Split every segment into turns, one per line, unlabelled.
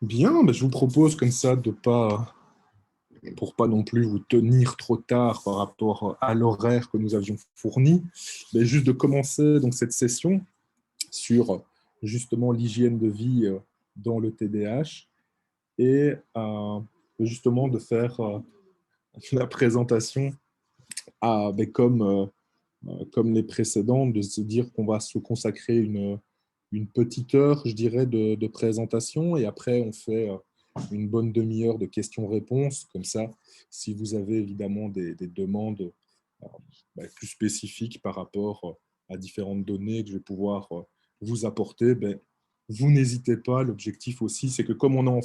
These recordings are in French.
Bien, je vous propose comme ça pour pas non plus vous tenir trop tard par rapport à l'horaire que nous avions fourni, juste de commencer donc cette session sur justement l'hygiène de vie dans le TDAH et justement de faire la présentation comme les précédentes, de se dire qu'on va se consacrer une petite heure, je dirais, de présentation et après on fait une bonne demi-heure de questions-réponses. Comme ça, si vous avez évidemment des demandes euh, plus spécifiques par rapport à différentes données que je vais pouvoir vous apporter, vous n'hésitez pas. L'objectif aussi, c'est que comme on est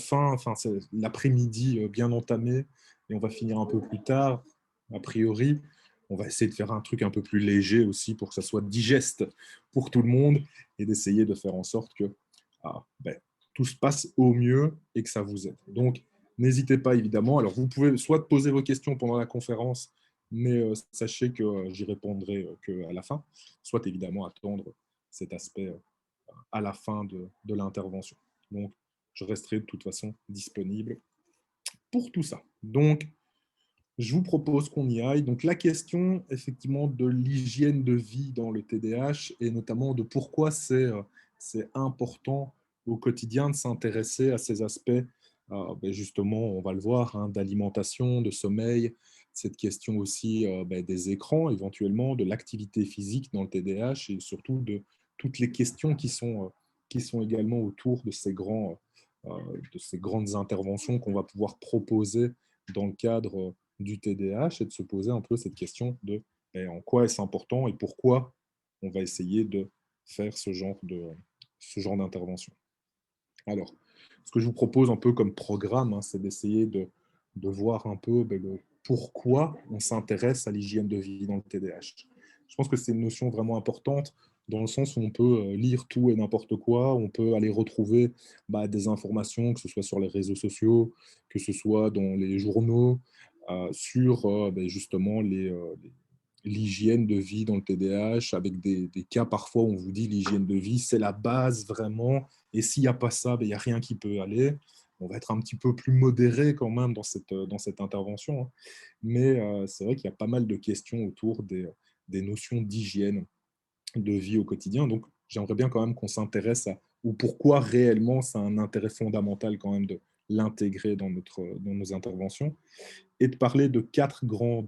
c'est l'après-midi bien entamé et on va finir un peu plus tard, a priori, on va essayer de faire un truc un peu plus léger aussi pour que ça soit digeste pour tout le monde et d'essayer de faire en sorte que ah, ben, tout se passe au mieux et que ça vous aide. Donc, n'hésitez pas évidemment. Alors, vous pouvez soit poser vos questions pendant la conférence, mais sachez que j'y répondrai qu'à la fin, soit évidemment attendre cet aspect à la fin de l'intervention. Donc, je resterai de toute façon disponible pour tout ça. Donc, je vous propose qu'on y aille. Donc, la question, effectivement, de l'hygiène de vie dans le TDAH et notamment de pourquoi c'est important au quotidien de s'intéresser à ces aspects, justement, on va le voir, hein, d'alimentation, de sommeil, cette question aussi des écrans, éventuellement, de l'activité physique dans le TDAH et surtout de toutes les questions qui sont également autour de ces grandes interventions qu'on va pouvoir proposer dans le cadre du TDAH et de se poser un peu cette question de en quoi est-ce important et pourquoi on va essayer de faire ce genre d'intervention. Alors, ce que je vous propose un peu comme programme, hein, c'est d'essayer de voir un peu le pourquoi on s'intéresse à l'hygiène de vie dans le TDAH. Je pense que c'est une notion vraiment importante dans le sens où on peut lire tout et n'importe quoi, on peut aller retrouver des informations, que ce soit sur les réseaux sociaux, que ce soit dans les journaux, sur justement l'hygiène de vie dans le TDAH, avec des cas parfois où on vous dit l'hygiène de vie, c'est la base vraiment, et s'il n'y a pas ça, il n'y a rien qui peut aller. On va être un petit peu plus modéré quand même dans cette intervention, hein. Mais c'est vrai qu'il y a pas mal de questions autour des notions d'hygiène de vie au quotidien. Donc, j'aimerais bien quand même qu'on s'intéresse à ou pourquoi réellement c'est un intérêt fondamental quand même de l'intégrer dans nos interventions et de parler de quatre grands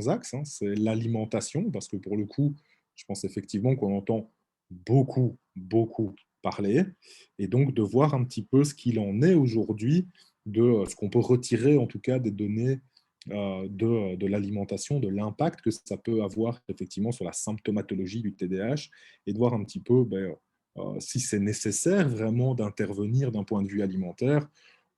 axes, hein. C'est l'alimentation, parce que pour le coup, je pense effectivement qu'on entend beaucoup parler, et donc de voir un petit peu ce qu'il en est aujourd'hui, de ce qu'on peut retirer en tout cas des données de l'alimentation, de l'impact que ça peut avoir effectivement sur la symptomatologie du TDAH, et de voir un petit peu si c'est nécessaire vraiment d'intervenir d'un point de vue alimentaire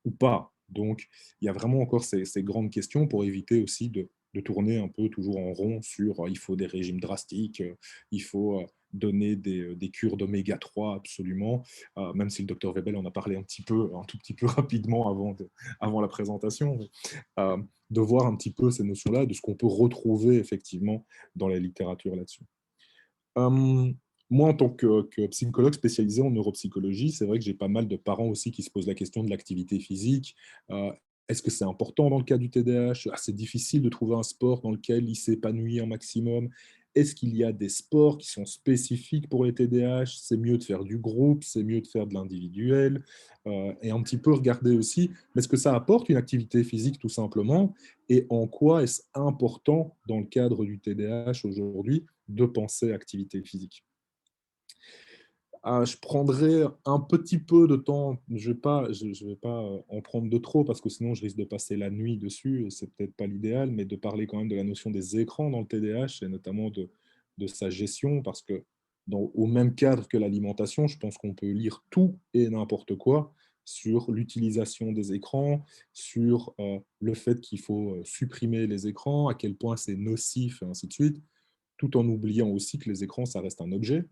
ou pas. Donc, il y a vraiment encore ces grandes questions pour éviter aussi de tourner un peu toujours en rond sur il faut des régimes drastiques, il faut donner des cures d'oméga 3 absolument, même si le docteur Webel en a parlé un tout petit peu rapidement avant la présentation, mais, de voir un petit peu ces notions-là, de ce qu'on peut retrouver effectivement dans la littérature là-dessus. Euh, Moi, en tant que psychologue spécialisé en neuropsychologie, c'est vrai que j'ai pas mal de parents aussi qui se posent la question de l'activité physique. Euh, Est-ce que c'est important dans le cas du TDAH? C'est difficile de trouver un sport dans lequel il s'épanouit un maximum. Est-ce qu'il y a des sports qui sont spécifiques pour les TDAH? C'est mieux de faire du groupe, c'est mieux de faire de l'individuel. Et un petit peu regarder aussi, est-ce que ça apporte une activité physique tout simplement? Et en quoi est-ce important dans le cadre du TDAH aujourd'hui de penser activité physique? Je prendrai un petit peu de temps, je vais pas en prendre de trop parce que sinon je risque de passer la nuit dessus et c'est peut-être pas l'idéal, mais de parler quand même de la notion des écrans dans le TDAH et notamment de sa gestion parce que au même cadre que l'alimentation, je pense qu'on peut lire tout et n'importe quoi sur l'utilisation des écrans, sur le fait qu'il faut supprimer les écrans, à quel point c'est nocif et ainsi de suite, tout en oubliant aussi que les écrans, ça reste un objet.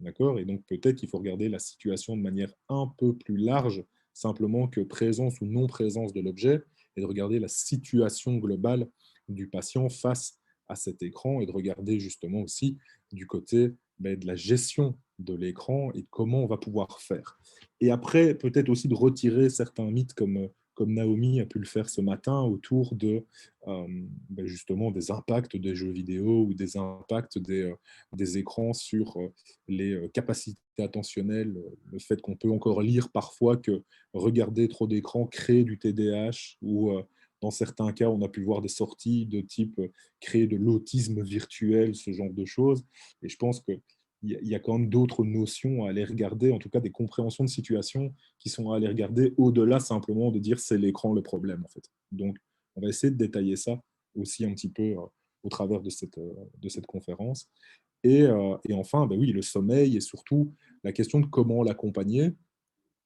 D'accord? Et donc peut-être qu'il faut regarder la situation de manière un peu plus large, simplement que présence ou non-présence de l'objet, et de regarder la situation globale du patient face à cet écran, et de regarder justement aussi du côté de la gestion de l'écran et comment on va pouvoir faire. Et après, peut-être aussi de retirer certains mythes comme Naomi a pu le faire ce matin autour de justement des impacts des jeux vidéo ou des impacts des écrans sur les capacités attentionnelles, le fait qu'on peut encore lire parfois que regarder trop d'écran crée du TDAH ou dans certains cas, on a pu voir des sorties de type créer de l'autisme virtuel, ce genre de choses. Et je pense qu'il y a quand même d'autres notions à aller regarder, en tout cas des compréhensions de situation qui sont à aller regarder au-delà simplement de dire c'est l'écran le problème, en fait. Donc, on va essayer de détailler ça aussi un petit peu au travers de cette conférence. Et enfin, ben oui, le sommeil et surtout la question de comment l'accompagner,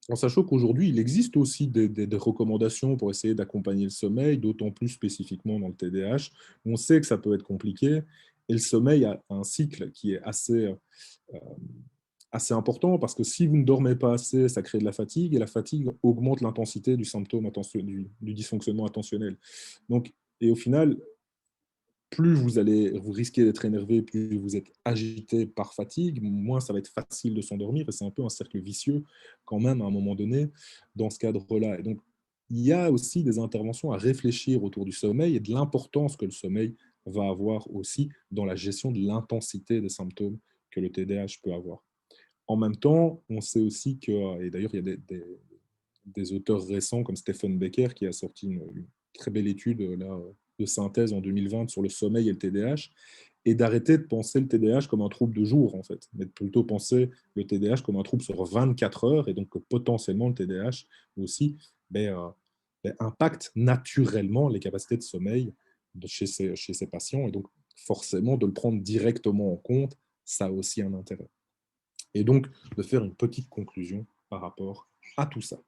en sachant qu'aujourd'hui, il existe aussi des recommandations pour essayer d'accompagner le sommeil, d'autant plus spécifiquement dans le TDAH. On sait que ça peut être compliqué, et le sommeil a un cycle qui est euh, assez important, parce que si vous ne dormez pas assez, ça crée de la fatigue, et la fatigue augmente l'intensité du symptôme du dysfonctionnement attentionnel. Donc, et au final, plus vous risquez d'être énervé, plus vous êtes agité par fatigue, moins ça va être facile de s'endormir. Et c'est un peu un cercle vicieux quand même à un moment donné dans ce cadre-là. Et donc, il y a aussi des interventions à réfléchir autour du sommeil et de l'importance que le sommeil va avoir aussi dans la gestion de l'intensité des symptômes que le TDAH peut avoir. En même temps, on sait aussi que, et d'ailleurs, il y a des auteurs récents comme Stephen Becker qui a sorti une très belle étude là, de synthèse en 2020 sur le sommeil et le TDAH, et d'arrêter de penser le TDAH comme un trouble de jour, en fait, mais de plutôt penser le TDAH comme un trouble sur 24 heures, et donc que potentiellement le TDAH aussi impacte naturellement les capacités de sommeil chez ces patients, et donc forcément de le prendre directement en compte, ça a aussi un intérêt. Et donc de faire une petite conclusion par rapport à tout ça.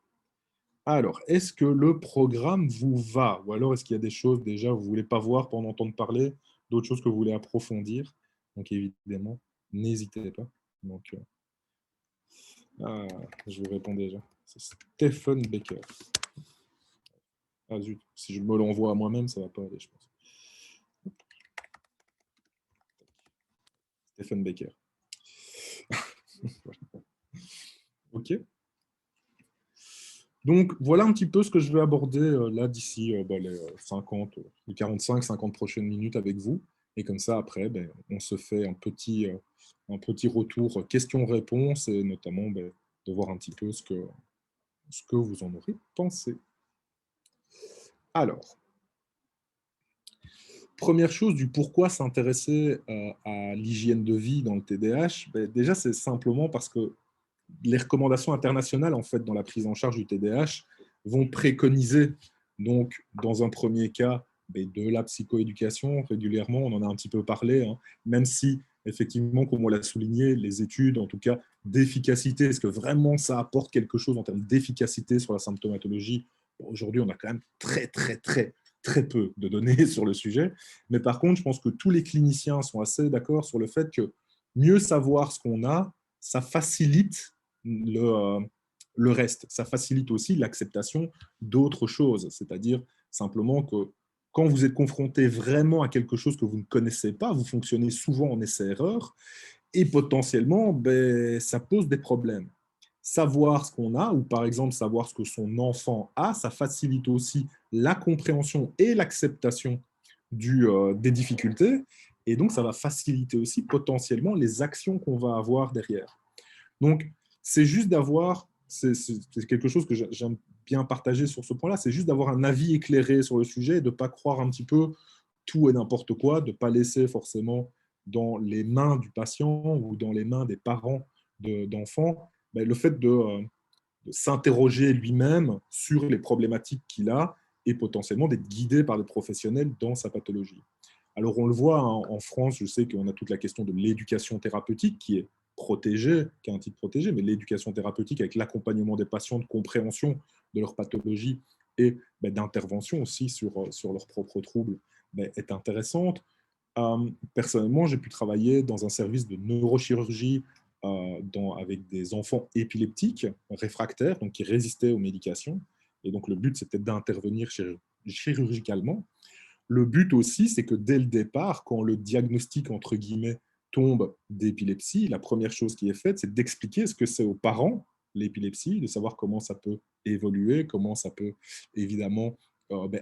Alors, est-ce que le programme vous va? Ou alors, est-ce qu'il y a des choses déjà que vous ne voulez pas voir pendant entendre parler, d'autres choses que vous voulez approfondir? Donc, évidemment, n'hésitez pas. Donc, je vous réponds déjà. C'est Stephen Baker. Ah zut, si je me l'envoie à moi-même, ça ne va pas aller, je pense. Stephen Baker. OK. Donc, voilà un petit peu ce que je vais aborder là d'ici les 45-50 prochaines minutes avec vous. Et comme ça, après, on se fait un petit retour questions-réponses et notamment de voir un petit peu ce que vous en aurez pensé. Alors, première chose du pourquoi s'intéresser à l'hygiène de vie dans le TDAH, déjà, c'est simplement parce que les recommandations internationales, en fait, dans la prise en charge du TDAH, vont préconiser, donc, dans un premier cas, de la psychoéducation régulièrement. On en a un petit peu parlé, hein, même si, effectivement, comme on l'a souligné, les études, en tout cas, d'efficacité, est-ce que vraiment ça apporte quelque chose en termes d'efficacité sur la symptomatologie? Aujourd'hui, on a quand même très peu de données sur le sujet. Mais par contre, je pense que tous les cliniciens sont assez d'accord sur le fait que mieux savoir ce qu'on a, ça facilite le reste. Ça facilite aussi l'acceptation d'autres choses. C'est-à-dire simplement que quand vous êtes confronté vraiment à quelque chose que vous ne connaissez pas, vous fonctionnez souvent en essai-erreur et potentiellement, ça pose des problèmes. Savoir ce qu'on a, ou par exemple savoir ce que son enfant a, ça facilite aussi la compréhension et l'acceptation des difficultés, et donc ça va faciliter aussi potentiellement les actions qu'on va avoir derrière. Donc, c'est juste d'avoir, c'est quelque chose que j'aime bien partager sur ce point-là, c'est juste d'avoir un avis éclairé sur le sujet et de ne pas croire un petit peu tout et n'importe quoi, de ne pas laisser forcément dans les mains du patient ou dans les mains des parents d'enfants le fait de s'interroger lui-même sur les problématiques qu'il a et potentiellement d'être guidé par des professionnels dans sa pathologie. Alors on le voit en France, je sais qu'on a toute la question de l'éducation thérapeutique qui est protégée, qui a un titre protégé, mais l'éducation thérapeutique avec l'accompagnement des patients de compréhension de leur pathologie et d'intervention aussi sur leurs propres troubles est intéressante. Personnellement, j'ai pu travailler dans un service de neurochirurgie avec des enfants épileptiques réfractaires, donc qui résistaient aux médications. Et donc, le but, c'était d'intervenir chirurgicalement. Le but aussi, c'est que dès le départ, quand le diagnostic, entre guillemets, tombe d'épilepsie, la première chose qui est faite, c'est d'expliquer ce que c'est aux parents, l'épilepsie, de savoir comment ça peut évoluer, comment ça peut évidemment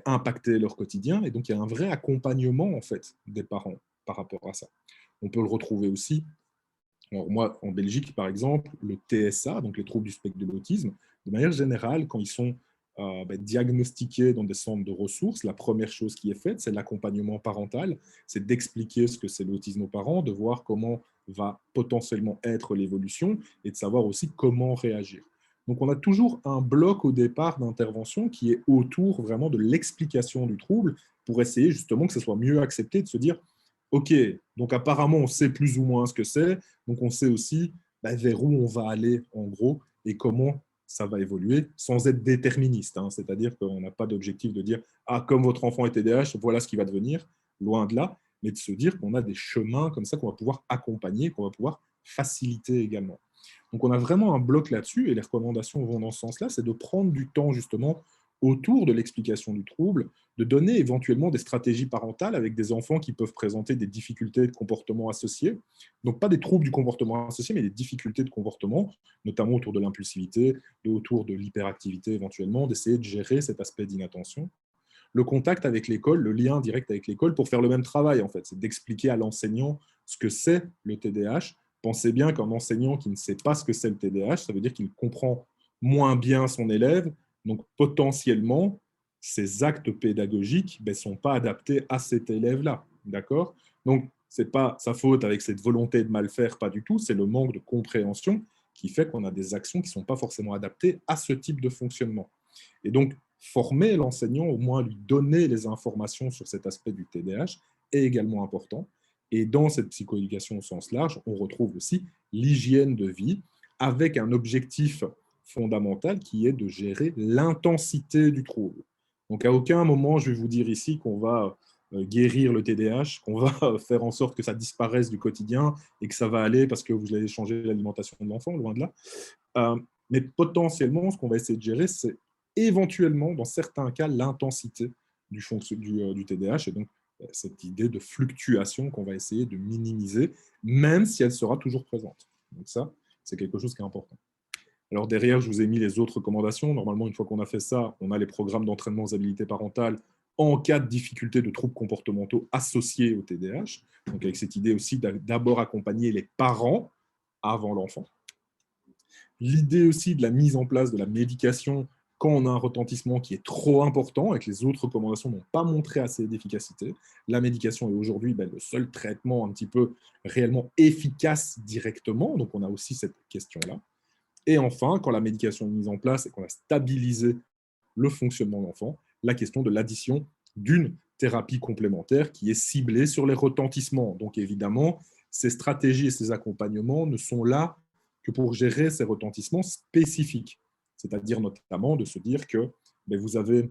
impacter leur quotidien. Et donc, il y a un vrai accompagnement en fait, des parents par rapport à ça. On peut le retrouver aussi. Alors moi, en Belgique, par exemple, le TSA, donc les troubles du spectre de l'autisme, de manière générale, quand ils sont diagnostiqués dans des centres de ressources, la première chose qui est faite, c'est l'accompagnement parental, c'est d'expliquer ce que c'est l'autisme aux parents, de voir comment va potentiellement être l'évolution et de savoir aussi comment réagir. Donc on a toujours un bloc au départ d'intervention qui est autour vraiment de l'explication du trouble pour essayer justement que ce soit mieux accepté, de se dire, OK, donc apparemment on sait plus ou moins ce que c'est, donc on sait aussi vers où on va aller en gros et comment ça va évoluer sans être déterministe. Hein. C'est-à-dire qu'on n'a pas d'objectif de dire « Ah, comme votre enfant est TDAH, voilà ce qui va devenir », loin de là, mais de se dire qu'on a des chemins comme ça qu'on va pouvoir accompagner, qu'on va pouvoir faciliter également. Donc on a vraiment un bloc là-dessus et les recommandations vont dans ce sens-là, c'est de prendre du temps justement autour de l'explication du trouble, de donner éventuellement des stratégies parentales avec des enfants qui peuvent présenter des difficultés de comportement associées. Donc pas des troubles du comportement associé, mais des difficultés de comportement, notamment autour de l'impulsivité, autour de l'hyperactivité éventuellement, d'essayer de gérer cet aspect d'inattention. Le contact avec l'école, le lien direct avec l'école pour faire le même travail, en fait, c'est d'expliquer à l'enseignant ce que c'est le TDAH. Pensez bien qu'un enseignant qui ne sait pas ce que c'est le TDAH, ça veut dire qu'il comprend moins bien son élève, donc potentiellement, ces actes pédagogiques ne sont pas adaptés à cet élève-là. D'accord? Donc, ce n'est pas sa faute avec cette volonté de mal faire, pas du tout, c'est le manque de compréhension qui fait qu'on a des actions qui ne sont pas forcément adaptées à ce type de fonctionnement. Et donc, former l'enseignant, au moins lui donner les informations sur cet aspect du TDAH, est également important. Et dans cette psychoéducation au sens large, on retrouve aussi l'hygiène de vie avec un objectif fondamental qui est de gérer l'intensité du trouble. Donc, à aucun moment, je vais vous dire ici qu'on va guérir le TDAH, qu'on va faire en sorte que ça disparaisse du quotidien et que ça va aller parce que vous allez changer l'alimentation de l'enfant, loin de là. Mais potentiellement, ce qu'on va essayer de gérer, c'est éventuellement, dans certains cas, l'intensité du TDAH et donc cette idée de fluctuation qu'on va essayer de minimiser, même si elle sera toujours présente. Donc ça, c'est quelque chose qui est important. Alors derrière, je vous ai mis les autres recommandations. Normalement, une fois qu'on a fait ça, on a les programmes d'entraînement aux habilités parentales en cas de difficulté de troubles comportementaux associés au TDAH. Donc avec cette idée aussi d'abord accompagner les parents avant l'enfant. L'idée aussi de la mise en place de la médication quand on a un retentissement qui est trop important et que les autres recommandations n'ont pas montré assez d'efficacité. La médication est aujourd'hui le seul traitement un petit peu réellement efficace directement, donc on a aussi cette question-là. Et enfin, quand la médication est mise en place et qu'on a stabilisé le fonctionnement de l'enfant, la question de l'addition d'une thérapie complémentaire qui est ciblée sur les retentissements. Donc évidemment, ces stratégies et ces accompagnements ne sont là que pour gérer ces retentissements spécifiques. C'est-à-dire notamment de se dire que vous avez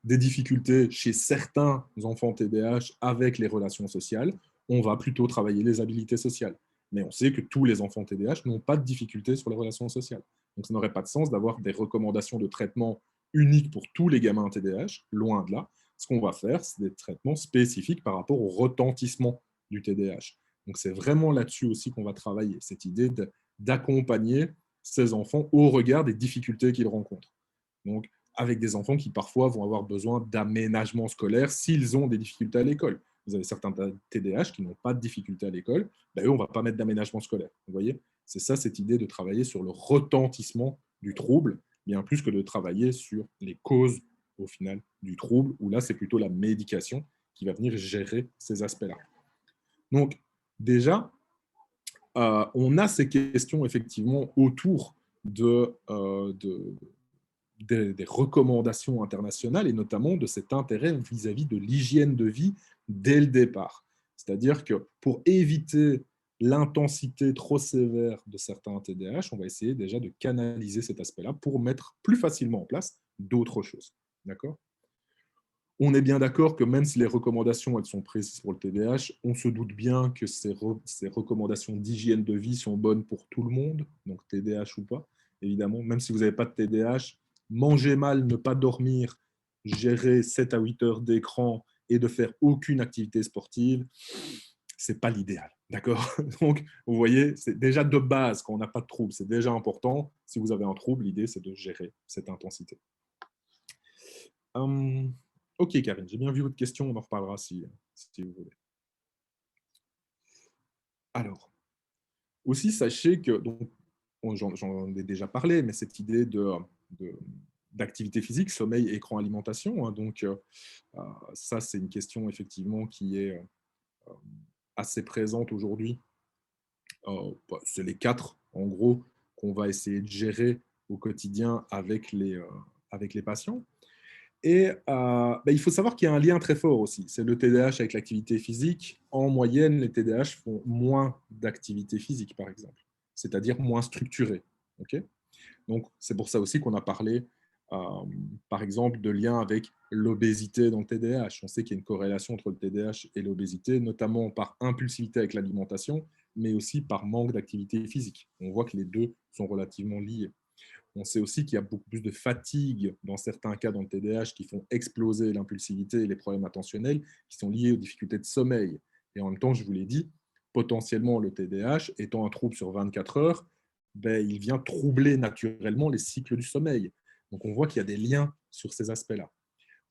des difficultés chez certains enfants TDAH avec les relations sociales, on va plutôt travailler les habiletés sociales. Mais on sait que tous les enfants TDAH n'ont pas de difficultés sur les relations sociales. Donc ça n'aurait pas de sens d'avoir des recommandations de traitement uniques pour tous les gamins TDAH, loin de là. Ce qu'on va faire, c'est des traitements spécifiques par rapport au retentissement du TDAH. Donc c'est vraiment là-dessus aussi qu'on va travailler, cette idée d'accompagner ces enfants au regard des difficultés qu'ils rencontrent. Donc, avec des enfants qui parfois vont avoir besoin d'aménagement scolaire s'ils ont des difficultés à l'école. Vous avez certains TDAH qui n'ont pas de difficultés à l'école, eux, on ne va pas mettre d'aménagement scolaire. Vous voyez, c'est ça cette idée de travailler sur le retentissement du trouble, bien plus que de travailler sur les causes au final du trouble, où là, c'est plutôt la médication qui va venir gérer ces aspects-là. Donc, déjà, on a ces questions effectivement autour des recommandations internationales et notamment de cet intérêt vis-à-vis de l'hygiène de vie dès le départ. C'est-à-dire que pour éviter l'intensité trop sévère de certains TDAH, on va essayer déjà de canaliser cet aspect-là pour mettre plus facilement en place d'autres choses. D'accord ? On est bien d'accord que même si les recommandations elles sont précises pour le TDAH, on se doute bien que ces recommandations d'hygiène de vie sont bonnes pour tout le monde, donc TDAH ou pas, évidemment. Même si vous n'avez pas de TDAH, manger mal, ne pas dormir, gérer 7 à 8 heures d'écran et de faire aucune activité sportive, ce n'est pas l'idéal. D'accord? Donc, vous voyez, c'est déjà de base, quand on n'a pas de trouble, c'est déjà important. Si vous avez un trouble, l'idée, c'est de gérer cette intensité. Ok, Karine, j'ai bien vu votre question, on en reparlera si vous voulez. Alors, aussi, sachez que, donc, j'en ai déjà parlé, mais cette idée d'activité physique, sommeil, écran, alimentation, hein, donc ça, c'est une question effectivement qui est assez présente aujourd'hui. C'est les 4, en gros, qu'on va essayer de gérer au quotidien avec les patients. Et il faut savoir qu'il y a un lien très fort aussi. C'est le TDAH avec l'activité physique. En moyenne, les TDAH font moins d'activité physique, par exemple, c'est-à-dire moins structurée. Okay, donc, c'est pour ça aussi qu'on a parlé, par exemple, de lien avec l'obésité dans le TDAH. On sait qu'il y a une corrélation entre le TDAH et l'obésité, notamment par impulsivité avec l'alimentation, mais aussi par manque d'activité physique. On voit que les deux sont relativement liés. On sait aussi qu'il y a beaucoup plus de fatigue dans certains cas dans le TDAH qui font exploser l'impulsivité et les problèmes attentionnels qui sont liés aux difficultés de sommeil. Et en même temps, je vous l'ai dit, potentiellement le TDAH, étant un trouble sur 24 heures, il vient troubler naturellement les cycles du sommeil. Donc on voit qu'il y a des liens sur ces aspects-là.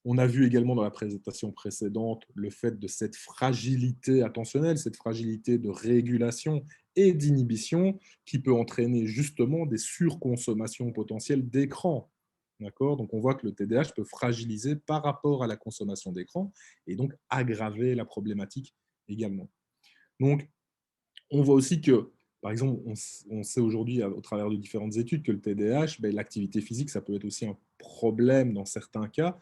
On a vu également dans la présentation précédente le fait de cette fragilité attentionnelle, cette fragilité de régulation et d'inhibition qui peut entraîner justement des surconsommations potentielles d'écran. D'accord? Donc on voit que le TDAH peut fragiliser par rapport à la consommation d'écran et donc aggraver la problématique également. Donc on voit aussi que, par exemple, on sait aujourd'hui au travers de différentes études que le TDAH, l'activité physique, ça peut être aussi un problème dans certains cas,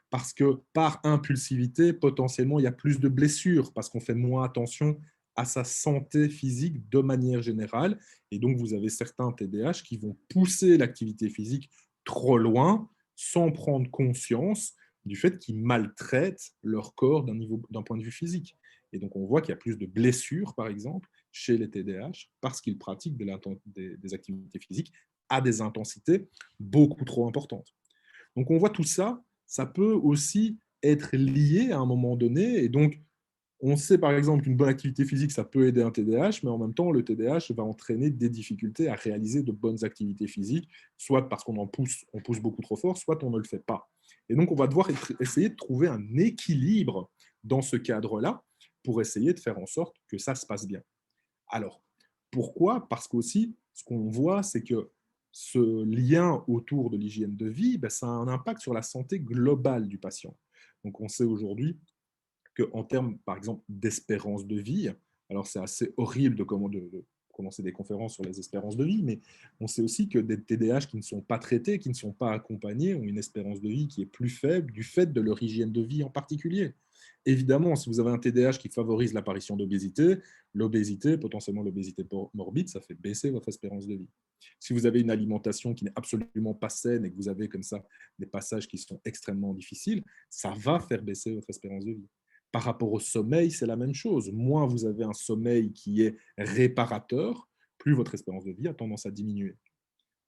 parce que par impulsivité, potentiellement, il y a plus de blessures, parce qu'on fait moins attention à sa santé physique de manière générale. Et donc, vous avez certains TDAH qui vont pousser l'activité physique trop loin, sans prendre conscience du fait qu'ils maltraitent leur corps d'un point de vue physique. Et donc, on voit qu'il y a plus de blessures, par exemple, chez les TDAH, parce qu'ils pratiquent des activités physiques à des intensités beaucoup trop importantes. Donc, on voit tout ça, ça peut aussi être lié à un moment donné. Et donc, on sait par exemple qu'une bonne activité physique, ça peut aider un TDAH, mais en même temps, le TDAH va entraîner des difficultés à réaliser de bonnes activités physiques, soit parce qu'on on pousse beaucoup trop fort, soit on ne le fait pas. Et donc, on va devoir essayer de trouver un équilibre dans ce cadre-là pour essayer de faire en sorte que ça se passe bien. Alors, pourquoi? Parce qu'aussi, ce qu'on voit, c'est que ce lien autour de l'hygiène de vie, ça a un impact sur la santé globale du patient. Donc, on sait aujourd'hui qu'en termes, par exemple, d'espérance de vie, alors c'est assez horrible de commencer des conférences sur les espérances de vie, mais on sait aussi que des TDAH qui ne sont pas traités, qui ne sont pas accompagnés, ont une espérance de vie qui est plus faible du fait de leur hygiène de vie en particulier. Évidemment, si vous avez un TDAH qui favorise l'apparition d'obésité, potentiellement l'obésité morbide, ça fait baisser votre espérance de vie. Si vous avez une alimentation qui n'est absolument pas saine et que vous avez comme ça des passages qui sont extrêmement difficiles, ça va faire baisser votre espérance de vie. Par rapport au sommeil, c'est la même chose. Moins vous avez un sommeil qui est réparateur, plus votre espérance de vie a tendance à diminuer.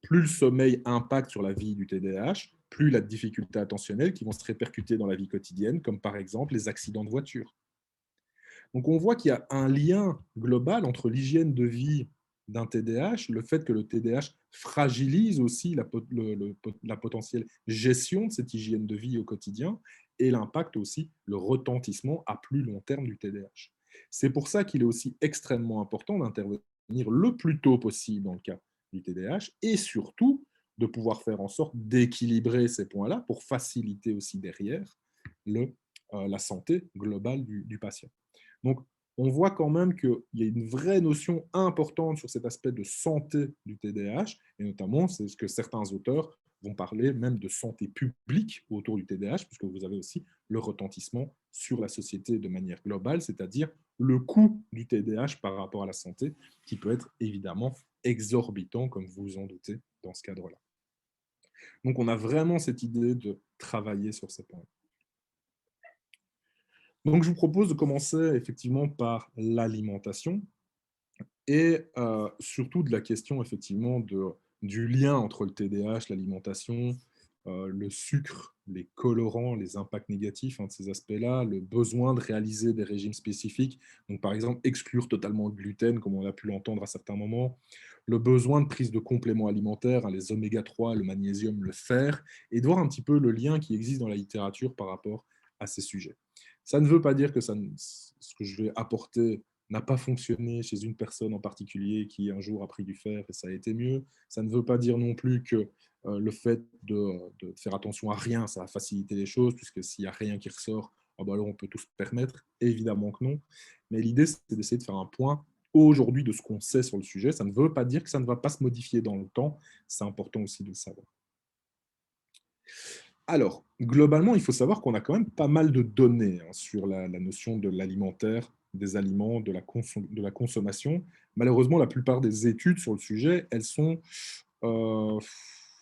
Plus le sommeil impacte sur la vie du TDAH, plus la difficulté attentionnelle qui vont se répercuter dans la vie quotidienne, comme par exemple les accidents de voiture. Donc on voit qu'il y a un lien global entre l'hygiène de vie d'un TDAH, le fait que le TDAH fragilise aussi la potentielle gestion de cette hygiène de vie au quotidien et l'impact aussi, le retentissement à plus long terme du TDAH. C'est pour ça qu'il est aussi extrêmement important d'intervenir le plus tôt possible dans le cas du TDAH et surtout de pouvoir faire en sorte d'équilibrer ces points-là pour faciliter aussi derrière la santé globale du patient. Donc, on voit quand même qu'il y a une vraie notion importante sur cet aspect de santé du TDAH, et notamment, c'est ce que certains auteurs vont parler même de santé publique autour du TDAH, puisque vous avez aussi le retentissement sur la société de manière globale, c'est-à-dire le coût du TDAH par rapport à la santé, qui peut être évidemment exorbitant, comme vous vous en doutez, dans ce cadre-là. Donc, on a vraiment cette idée de travailler sur ces points. Donc, je vous propose de commencer effectivement par l'alimentation et surtout de la question effectivement du lien entre le TDAH, l'alimentation le sucre, les colorants, les impacts négatifs de ces aspects-là, le besoin de réaliser des régimes spécifiques, donc par exemple exclure totalement le gluten, comme on a pu l'entendre à certains moments, le besoin de prise de compléments alimentaires, les oméga 3, le magnésium, le fer, et de voir un petit peu le lien qui existe dans la littérature par rapport à ces sujets. Ça ne veut pas dire que ce que je vais apporter n'a pas fonctionné chez une personne en particulier qui un jour a pris du fer et ça a été mieux. Ça ne veut pas dire non plus que le fait de faire attention à rien, ça va faciliter les choses, puisque s'il n'y a rien qui ressort, oh ben alors on peut tout se permettre. Évidemment que non. Mais l'idée, c'est d'essayer de faire un point aujourd'hui de ce qu'on sait sur le sujet. Ça ne veut pas dire que ça ne va pas se modifier dans le temps. C'est important aussi de le savoir. Alors, globalement, il faut savoir qu'on a quand même pas mal de données sur la notion de l'alimentaire, des aliments, de la consommation. Malheureusement, la plupart des études sur le sujet, elles sont euh,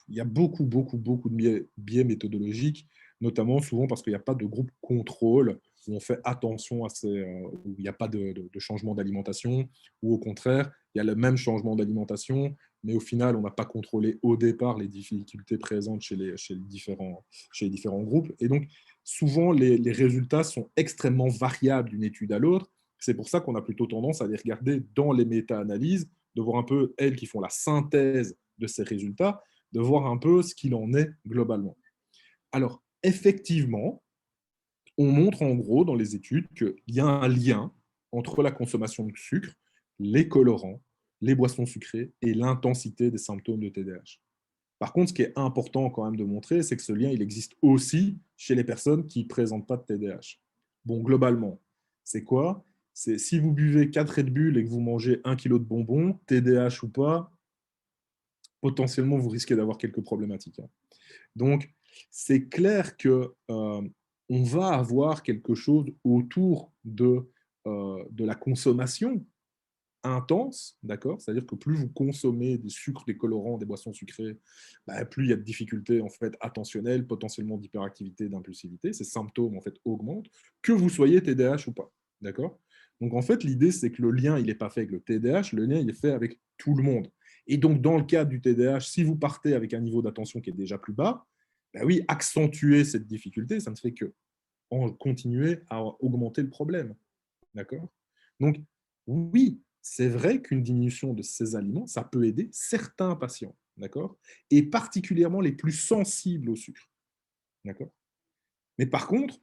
il y a beaucoup de biais méthodologiques, notamment souvent parce qu'il n'y a pas de groupe contrôle où on fait attention à où il n'y a pas de changement d'alimentation, ou au contraire, il y a le même changement d'alimentation, mais au final, on n'a pas contrôlé au départ les difficultés présentes chez les différents groupes. Et donc, souvent, les résultats sont extrêmement variables d'une étude à l'autre. C'est pour ça qu'on a plutôt tendance à les regarder dans les méta-analyses, de voir un peu elles qui font la synthèse de ces résultats, de voir un peu ce qu'il en est globalement. Alors, effectivement, on montre en gros dans les études qu'il y a un lien entre la consommation de sucre, les colorants, les boissons sucrées et l'intensité des symptômes de TDAH. Par contre, ce qui est important quand même de montrer, c'est que ce lien, il existe aussi chez les personnes qui ne présentent pas de TDAH. Bon, globalement, c'est quoi? C'est si vous buvez 4 Red Bull et que vous mangez 1 kilo de bonbons, TDAH ou pas, potentiellement, vous risquez d'avoir quelques problématiques. Donc, c'est clair que on va avoir quelque chose autour de la consommation intense, d'accord? C'est-à-dire que plus vous consommez des sucres, des colorants, des boissons sucrées, bah, plus il y a de difficultés en fait attentionnelles, potentiellement d'hyperactivité, d'impulsivité. Ces symptômes en fait augmentent, que vous soyez TDAH ou pas, d'accord? Donc en fait, l'idée c'est que le lien il n'est pas fait avec le TDAH, le lien il est fait avec tout le monde. Et donc dans le cas du TDAH, si vous partez avec un niveau d'attention qui est déjà plus bas, bah oui, accentuer cette difficulté, ça ne fait que continuer à augmenter le problème, d'accord? Donc oui, c'est vrai qu'une diminution de ces aliments, ça peut aider certains patients, d'accord? Et particulièrement les plus sensibles au sucre, d'accord? Mais par contre,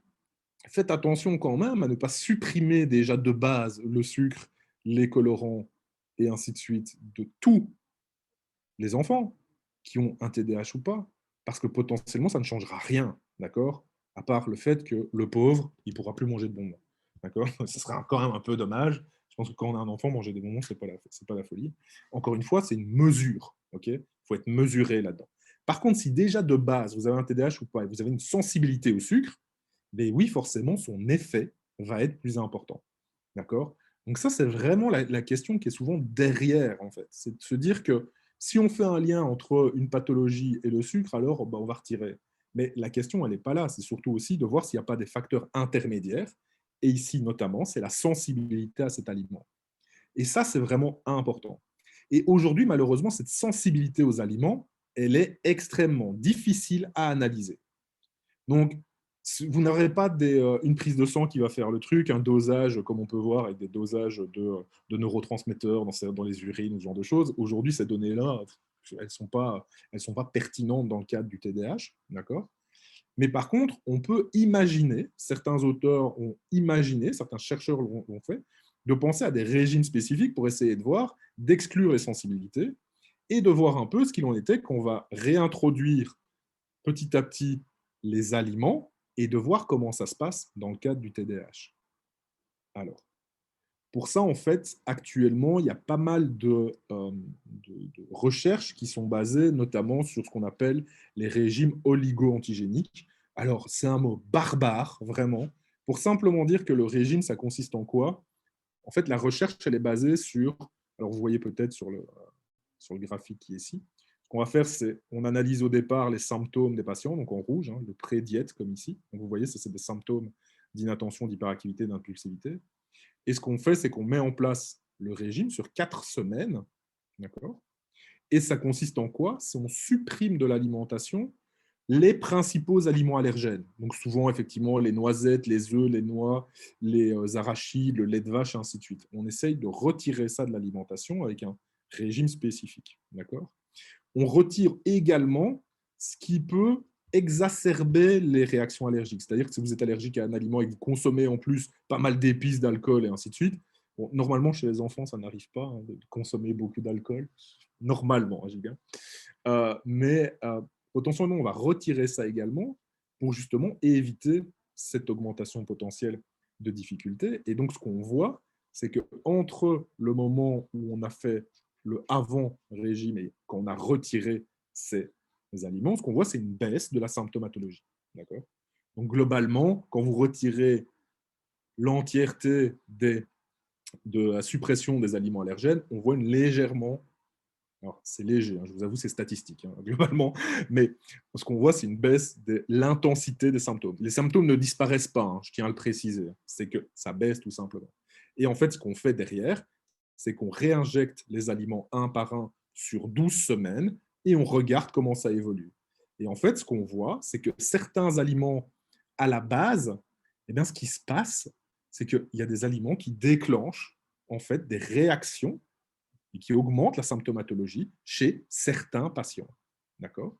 faites attention quand même à ne pas supprimer déjà de base le sucre, les colorants et ainsi de suite de tous les enfants qui ont un TDAH ou pas, parce que potentiellement ça ne changera rien, d'accord? À part le fait que le pauvre, il ne pourra plus manger de bonbons, d'accord? Ce serait quand même un peu dommage. Je pense que quand on a un enfant, manger des bonbons, c'est pas la folie. Encore une fois, c'est une mesure, ok? Il faut être mesuré là-dedans. Par contre, si déjà de base, vous avez un TDAH ou pas, et vous avez une sensibilité au sucre, ben oui, forcément, son effet va être plus important, d'accord? Donc ça, c'est vraiment la question qui est souvent derrière, en fait. C'est de se dire que si on fait un lien entre une pathologie et le sucre, alors bah, on va retirer. Mais la question, elle n'est pas là. C'est surtout aussi de voir s'il n'y a pas des facteurs intermédiaires. Et ici, notamment, c'est la sensibilité à cet aliment. Et ça, c'est vraiment important. Et aujourd'hui, malheureusement, cette sensibilité aux aliments, elle est extrêmement difficile à analyser. Donc, vous n'aurez pas une prise de sang qui va faire le truc, un dosage, comme on peut voir, avec des dosages de neurotransmetteurs dans les urines, ou ce genre de choses. Aujourd'hui, ces données-là, elles sont pas pertinentes dans le cadre du TDAH, d'accord? Mais par contre, on peut imaginer, certains auteurs ont imaginé, certains chercheurs l'ont fait, de penser à des régimes spécifiques pour essayer de voir, d'exclure les sensibilités et de voir un peu ce qu'il en était qu'on va réintroduire petit à petit les aliments et de voir comment ça se passe dans le cadre du TDAH. Alors, pour ça, en fait, actuellement, il y a pas mal de recherches qui sont basées notamment sur ce qu'on appelle les régimes oligo-antigéniques. Alors, c'est un mot barbare, vraiment, pour simplement dire que le régime, ça consiste en quoi? En fait, la recherche, elle est basée sur, alors vous voyez peut-être sur le graphique qui est ici, ce qu'on va faire, c'est on analyse au départ les symptômes des patients, donc en rouge, le pré-diète comme ici. Donc vous voyez, ça c'est des symptômes d'inattention, d'hyperactivité, d'impulsivité. Et ce qu'on fait, c'est qu'on met en place le régime sur 4 semaines, d'accord? Et ça consiste en quoi? Si on supprime de l'alimentation les principaux aliments allergènes. Donc souvent, effectivement, les noisettes, les œufs, les noix, les arachides, le lait de vache, et ainsi de suite. On essaye de retirer ça de l'alimentation avec un régime spécifique. D'accord ? On retire également ce qui peut exacerber les réactions allergiques. C'est-à-dire que si vous êtes allergique à un aliment et que vous consommez en plus pas mal d'épices, d'alcool et ainsi de suite, bon, normalement, chez les enfants, ça n'arrive pas de consommer beaucoup d'alcool. Normalement, j'ai bien. Mais potentiellement, on va retirer ça également pour justement éviter cette augmentation potentielle de difficultés. Et donc, ce qu'on voit, c'est qu'entre le moment où on a fait le avant-régime et quand on a retiré ces aliments, ce qu'on voit, c'est une baisse de la symptomatologie. D'accord ? Donc, globalement, quand vous retirez l'entièreté de la suppression des aliments allergènes, on voit une légèrement. Alors, c'est léger, hein, je vous avoue, c'est statistique, hein, globalement, mais ce qu'on voit, c'est une baisse de l'intensité des symptômes. Les symptômes ne disparaissent pas, hein, je tiens à le préciser, c'est que ça baisse tout simplement. Et en fait, ce qu'on fait derrière, c'est qu'on réinjecte les aliments un par un sur 12 semaines et on regarde comment ça évolue. Et en fait, ce qu'on voit, c'est que certains aliments, à la base, eh bien, ce qui se passe, c'est qu'il y a des aliments qui déclenchent en fait des réactions et qui augmente la symptomatologie chez certains patients. D'accord ?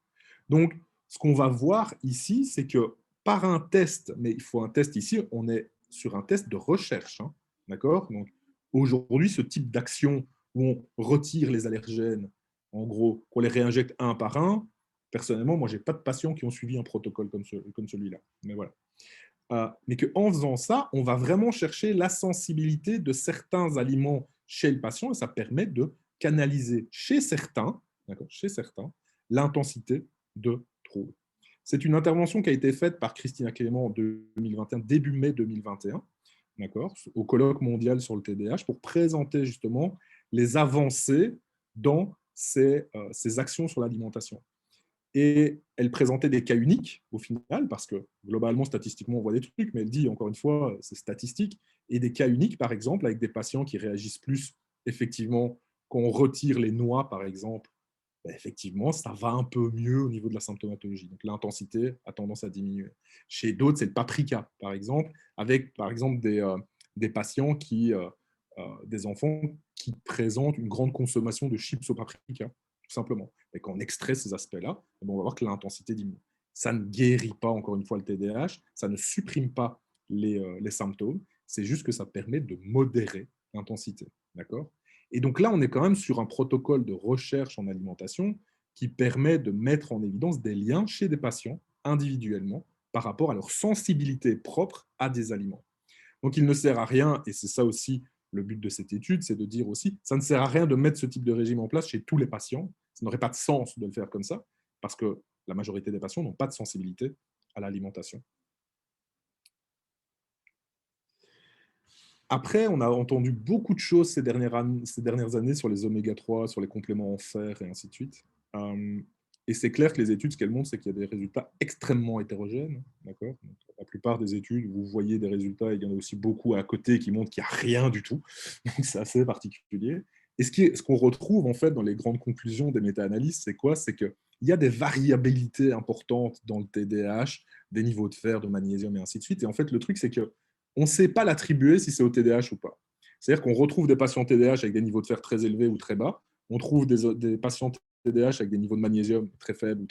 Donc, ce qu'on va voir ici, c'est que par un test, mais il faut un test ici, on est sur un test de recherche. Hein, d'accord ? Donc, aujourd'hui, ce type d'action où on retire les allergènes, en gros, qu'on les réinjecte un par un, personnellement, moi, je n'ai pas de patients qui ont suivi un protocole comme celui-là. Mais voilà. Mais qu'en faisant ça, on va vraiment chercher la sensibilité de certains aliments chez le patient et ça permet de canaliser chez certains l'intensité de troubles. C'est une intervention qui a été faite par Christina Clément en 2021, début mai 2021, au colloque mondial sur le TDAH, pour présenter justement les avancées dans ces actions sur l'alimentation. Et elle présentait des cas uniques au final, parce que globalement, statistiquement, on voit des trucs, mais elle dit, encore une fois, c'est statistique, et des cas uniques, par exemple, avec des patients qui réagissent plus, effectivement, quand on retire les noix, par exemple, ben, effectivement, ça va un peu mieux au niveau de la symptomatologie. Donc l'intensité a tendance à diminuer. Chez d'autres, c'est le paprika, par exemple, avec, par exemple, des patients des enfants qui présentent une grande consommation de chips au paprika, tout simplement. Et quand on extrait ces aspects-là, on va voir que l'intensité diminue. Ça ne guérit pas, encore une fois, le TDAH, ça ne supprime pas les symptômes, c'est juste que ça permet de modérer l'intensité. D'accord ? Et donc là, on est quand même sur un protocole de recherche en alimentation qui permet de mettre en évidence des liens chez des patients individuellement par rapport à leur sensibilité propre à des aliments. Donc il ne sert à rien, et c'est ça aussi le but de cette étude, c'est de dire aussi, ça ne sert à rien de mettre ce type de régime en place chez tous les patients. Ça n'aurait pas de sens de le faire comme ça, parce que la majorité des patients n'ont pas de sensibilité à l'alimentation. Après, on a entendu beaucoup de choses ces dernières années sur les oméga-3, sur les compléments en fer et ainsi de suite. Et c'est clair que les études, ce qu'elles montrent, c'est qu'il y a des résultats extrêmement hétérogènes. D'accord ? Donc, la plupart des études, vous voyez des résultats, et il y en a aussi beaucoup à côté qui montrent qu'il n'y a rien du tout. Donc, c'est assez particulier. Et ce qu'on retrouve en fait dans les grandes conclusions des méta-analyses, c'est quoi ? C'est qu'il y a des variabilités importantes dans le TDAH, des niveaux de fer, de magnésium et ainsi de suite. Et en fait, le truc, c'est que on ne sait pas l'attribuer si c'est au TDAH ou pas. C'est-à-dire qu'on retrouve des patients TDAH avec des niveaux de fer très élevés ou très bas, on trouve des patients TDAH avec des niveaux de magnésium très faibles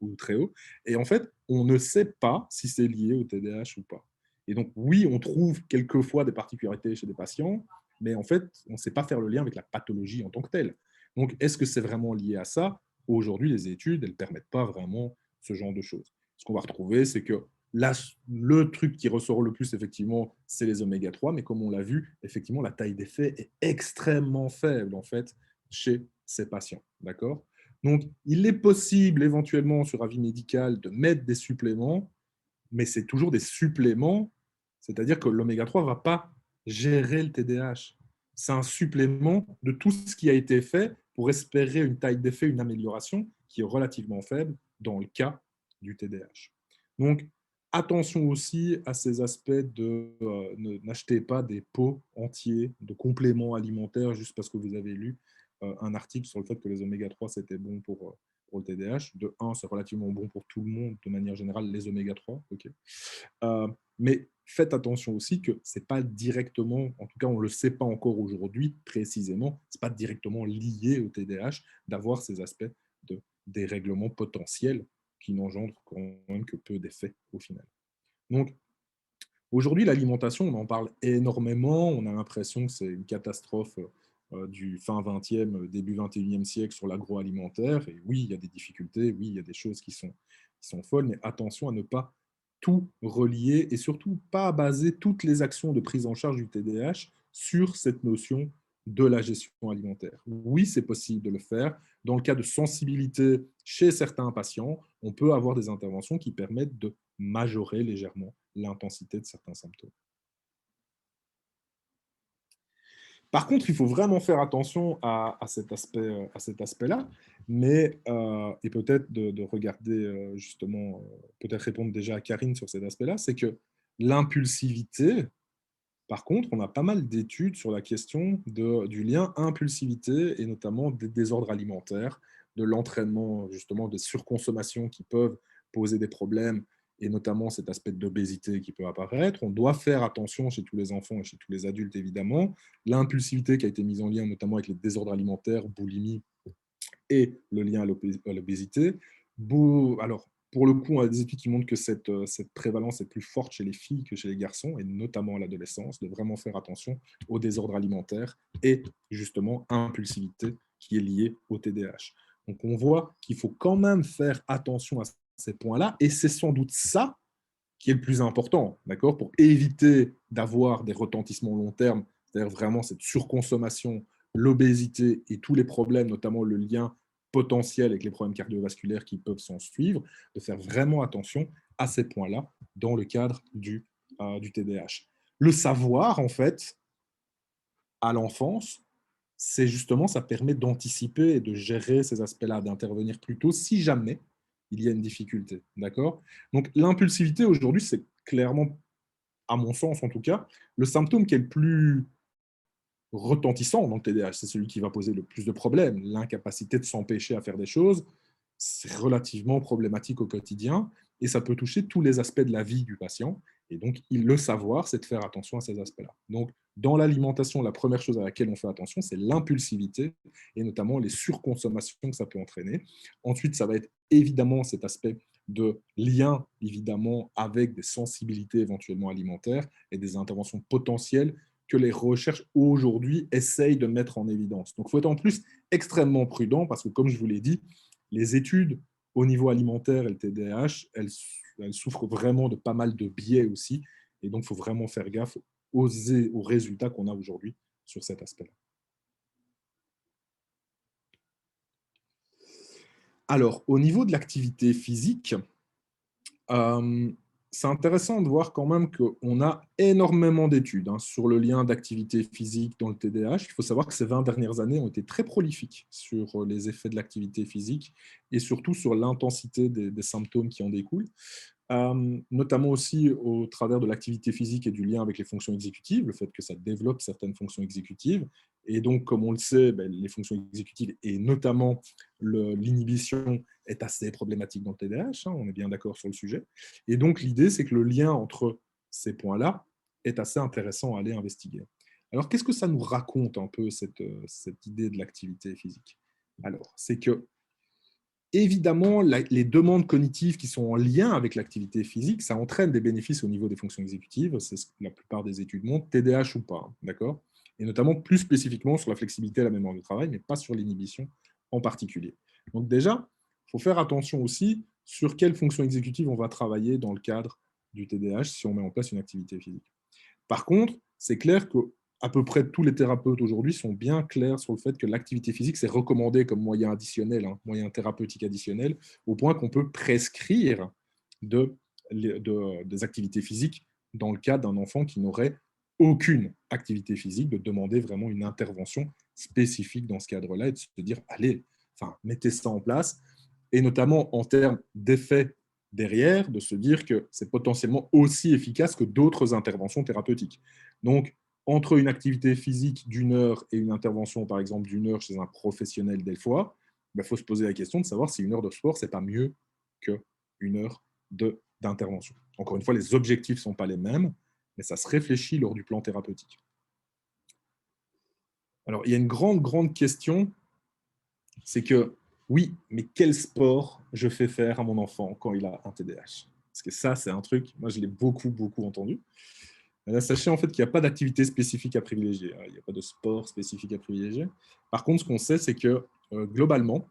ou très hauts, et en fait, on ne sait pas si c'est lié au TDAH ou pas. Et donc, oui, on trouve quelquefois des particularités chez des patients, mais en fait, on ne sait pas faire le lien avec la pathologie en tant que telle. Donc, est-ce que c'est vraiment lié à ça ? Aujourd'hui, les études, elles ne permettent pas vraiment ce genre de choses. Ce qu'on va retrouver, c'est que là, le truc qui ressort le plus, effectivement, c'est les oméga-3, mais comme on l'a vu, effectivement, la taille d'effet est extrêmement faible, en fait, chez ces patients. D'accord ? Donc, il est possible, éventuellement, sur avis médical, de mettre des suppléments, mais c'est toujours des suppléments, c'est-à-dire que l'oméga-3 ne va pas gérer le TDAH. C'est un supplément de tout ce qui a été fait pour espérer une taille d'effet, une amélioration qui est relativement faible dans le cas du TDAH. Donc, attention aussi à ces aspects de n'achetez pas des pots entiers de compléments alimentaires juste parce que vous avez lu un article sur le fait que les oméga-3 c'était bon pour pour le TDAH. De un, c'est relativement bon pour tout le monde, de manière générale, les oméga-3. Ok. Mais faites attention aussi que ce n'est pas directement, en tout cas on ne le sait pas encore aujourd'hui précisément, ce n'est pas directement lié au TDAH d'avoir ces aspects de dérèglement potentiel qui n'engendrent quand même que peu d'effets au final. Donc, aujourd'hui, l'alimentation, on en parle énormément, on a l'impression que c'est une catastrophe du fin 20e, début 21e siècle sur l'agroalimentaire. Et oui, il y a des difficultés, oui, il y a des choses qui sont folles, mais attention à ne pas tout relier et surtout pas baser toutes les actions de prise en charge du TDAH sur cette notion de la gestion alimentaire. Oui, c'est possible de le faire. Dans le cas de sensibilité chez certains patients, on peut avoir des interventions qui permettent de majorer légèrement l'intensité de certains symptômes. Par contre, il faut vraiment faire attention à cet aspect-là, mais et peut-être de regarder justement, peut-être répondre déjà à Karine sur cet aspect-là, c'est que l'impulsivité, par contre, on a pas mal d'études sur la question du lien impulsivité et notamment des désordres alimentaires, de l'entraînement, justement, des surconsommations qui peuvent poser des problèmes et notamment cet aspect d'obésité qui peut apparaître. On doit faire attention chez tous les enfants et chez tous les adultes, évidemment. L'impulsivité qui a été mise en lien notamment avec les désordres alimentaires, boulimie et le lien à l'obésité. Alors, pour le coup, on a des études qui montrent que cette prévalence est plus forte chez les filles que chez les garçons, et notamment à l'adolescence, de vraiment faire attention aux désordres alimentaires et justement à l'impulsivité qui est liée au TDAH. Donc, on voit qu'il faut quand même faire attention à ces points-là, et c'est sans doute ça qui est le plus important, d'accord, pour éviter d'avoir des retentissements long terme, c'est-à-dire vraiment cette surconsommation, l'obésité et tous les problèmes, notamment le lien potentiel avec les problèmes cardiovasculaires qui peuvent s'en suivre, de faire vraiment attention à ces points-là dans le cadre du TDAH. Le savoir, en fait, à l'enfance, c'est justement, ça permet d'anticiper et de gérer ces aspects-là, d'intervenir plus tôt si jamais il y a une difficulté. D'accord? Donc, l'impulsivité, aujourd'hui, c'est clairement, à mon sens en tout cas, le symptôme qui est le plus retentissant dans le TDAH. C'est celui qui va poser le plus de problèmes. L'incapacité de s'empêcher à faire des choses, c'est relativement problématique au quotidien et ça peut toucher tous les aspects de la vie du patient. Et donc, le savoir, c'est de faire attention à ces aspects-là. Donc, dans l'alimentation, la première chose à laquelle on fait attention, c'est l'impulsivité et notamment les surconsommations que ça peut entraîner. Ensuite, ça va être évidemment cet aspect de lien, évidemment, avec des sensibilités éventuellement alimentaires et des interventions potentielles que les recherches aujourd'hui essayent de mettre en évidence. Donc, il faut être en plus extrêmement prudent parce que, comme je vous l'ai dit, les études au niveau alimentaire et le TDAH, elles souffrent vraiment de pas mal de biais aussi. Et donc, il faut vraiment faire gaffe aux résultats qu'on a aujourd'hui sur cet aspect-là. Alors, au niveau de l'activité physique, c'est intéressant de voir quand même qu'on a énormément d'études sur le lien d'activité physique dans le TDAH. Il faut savoir que ces 20 dernières années ont été très prolifiques sur les effets de l'activité physique et surtout sur l'intensité des symptômes qui en découlent. Notamment aussi au travers de l'activité physique et du lien avec les fonctions exécutives, le fait que ça développe certaines fonctions exécutives. Et donc, comme on le sait, les fonctions exécutives et notamment l'inhibition est assez problématique dans le TDAH, on est bien d'accord sur le sujet. Et donc, l'idée, c'est que le lien entre ces points-là est assez intéressant à aller investiguer. Alors, qu'est-ce que ça nous raconte un peu cette idée de l'activité physique? Alors, c'est que évidemment, les demandes cognitives qui sont en lien avec l'activité physique, ça entraîne des bénéfices au niveau des fonctions exécutives, c'est ce que la plupart des études montrent, TDAH ou pas, d'accord? Et notamment plus spécifiquement sur la flexibilité et la mémoire de travail, mais pas sur l'inhibition en particulier. Donc déjà, il faut faire attention aussi sur quelles fonctions exécutives on va travailler dans le cadre du TDAH si on met en place une activité physique. Par contre, c'est clair que à peu près tous les thérapeutes aujourd'hui sont bien clairs sur le fait que l'activité physique, c'est recommandé comme moyen additionnel, moyen thérapeutique additionnel, au point qu'on peut prescrire des activités physiques dans le cas d'un enfant qui n'aurait aucune activité physique, de demander vraiment une intervention spécifique dans ce cadre-là et de se dire, allez, mettez ça en place, et notamment en termes d'effets derrière, de se dire que c'est potentiellement aussi efficace que d'autres interventions thérapeutiques. Donc, entre une activité physique d'1 heure et une intervention, par exemple, d'1 heure chez un professionnel des fois, il faut se poser la question de savoir si 1 heure de sport, ce n'est pas mieux qu'1 heure d'intervention. Encore une fois, les objectifs ne sont pas les mêmes, mais ça se réfléchit lors du plan thérapeutique. Alors, il y a une grande question, c'est que, oui, mais quel sport je fais faire à mon enfant quand il a un TDAH? Parce que ça, c'est un truc, moi, je l'ai beaucoup entendu. Là, sachez en fait qu'il n'y a pas d'activité spécifique à privilégier. Il n'y a pas de sport spécifique à privilégier. Par contre, ce qu'on sait, c'est que globalement,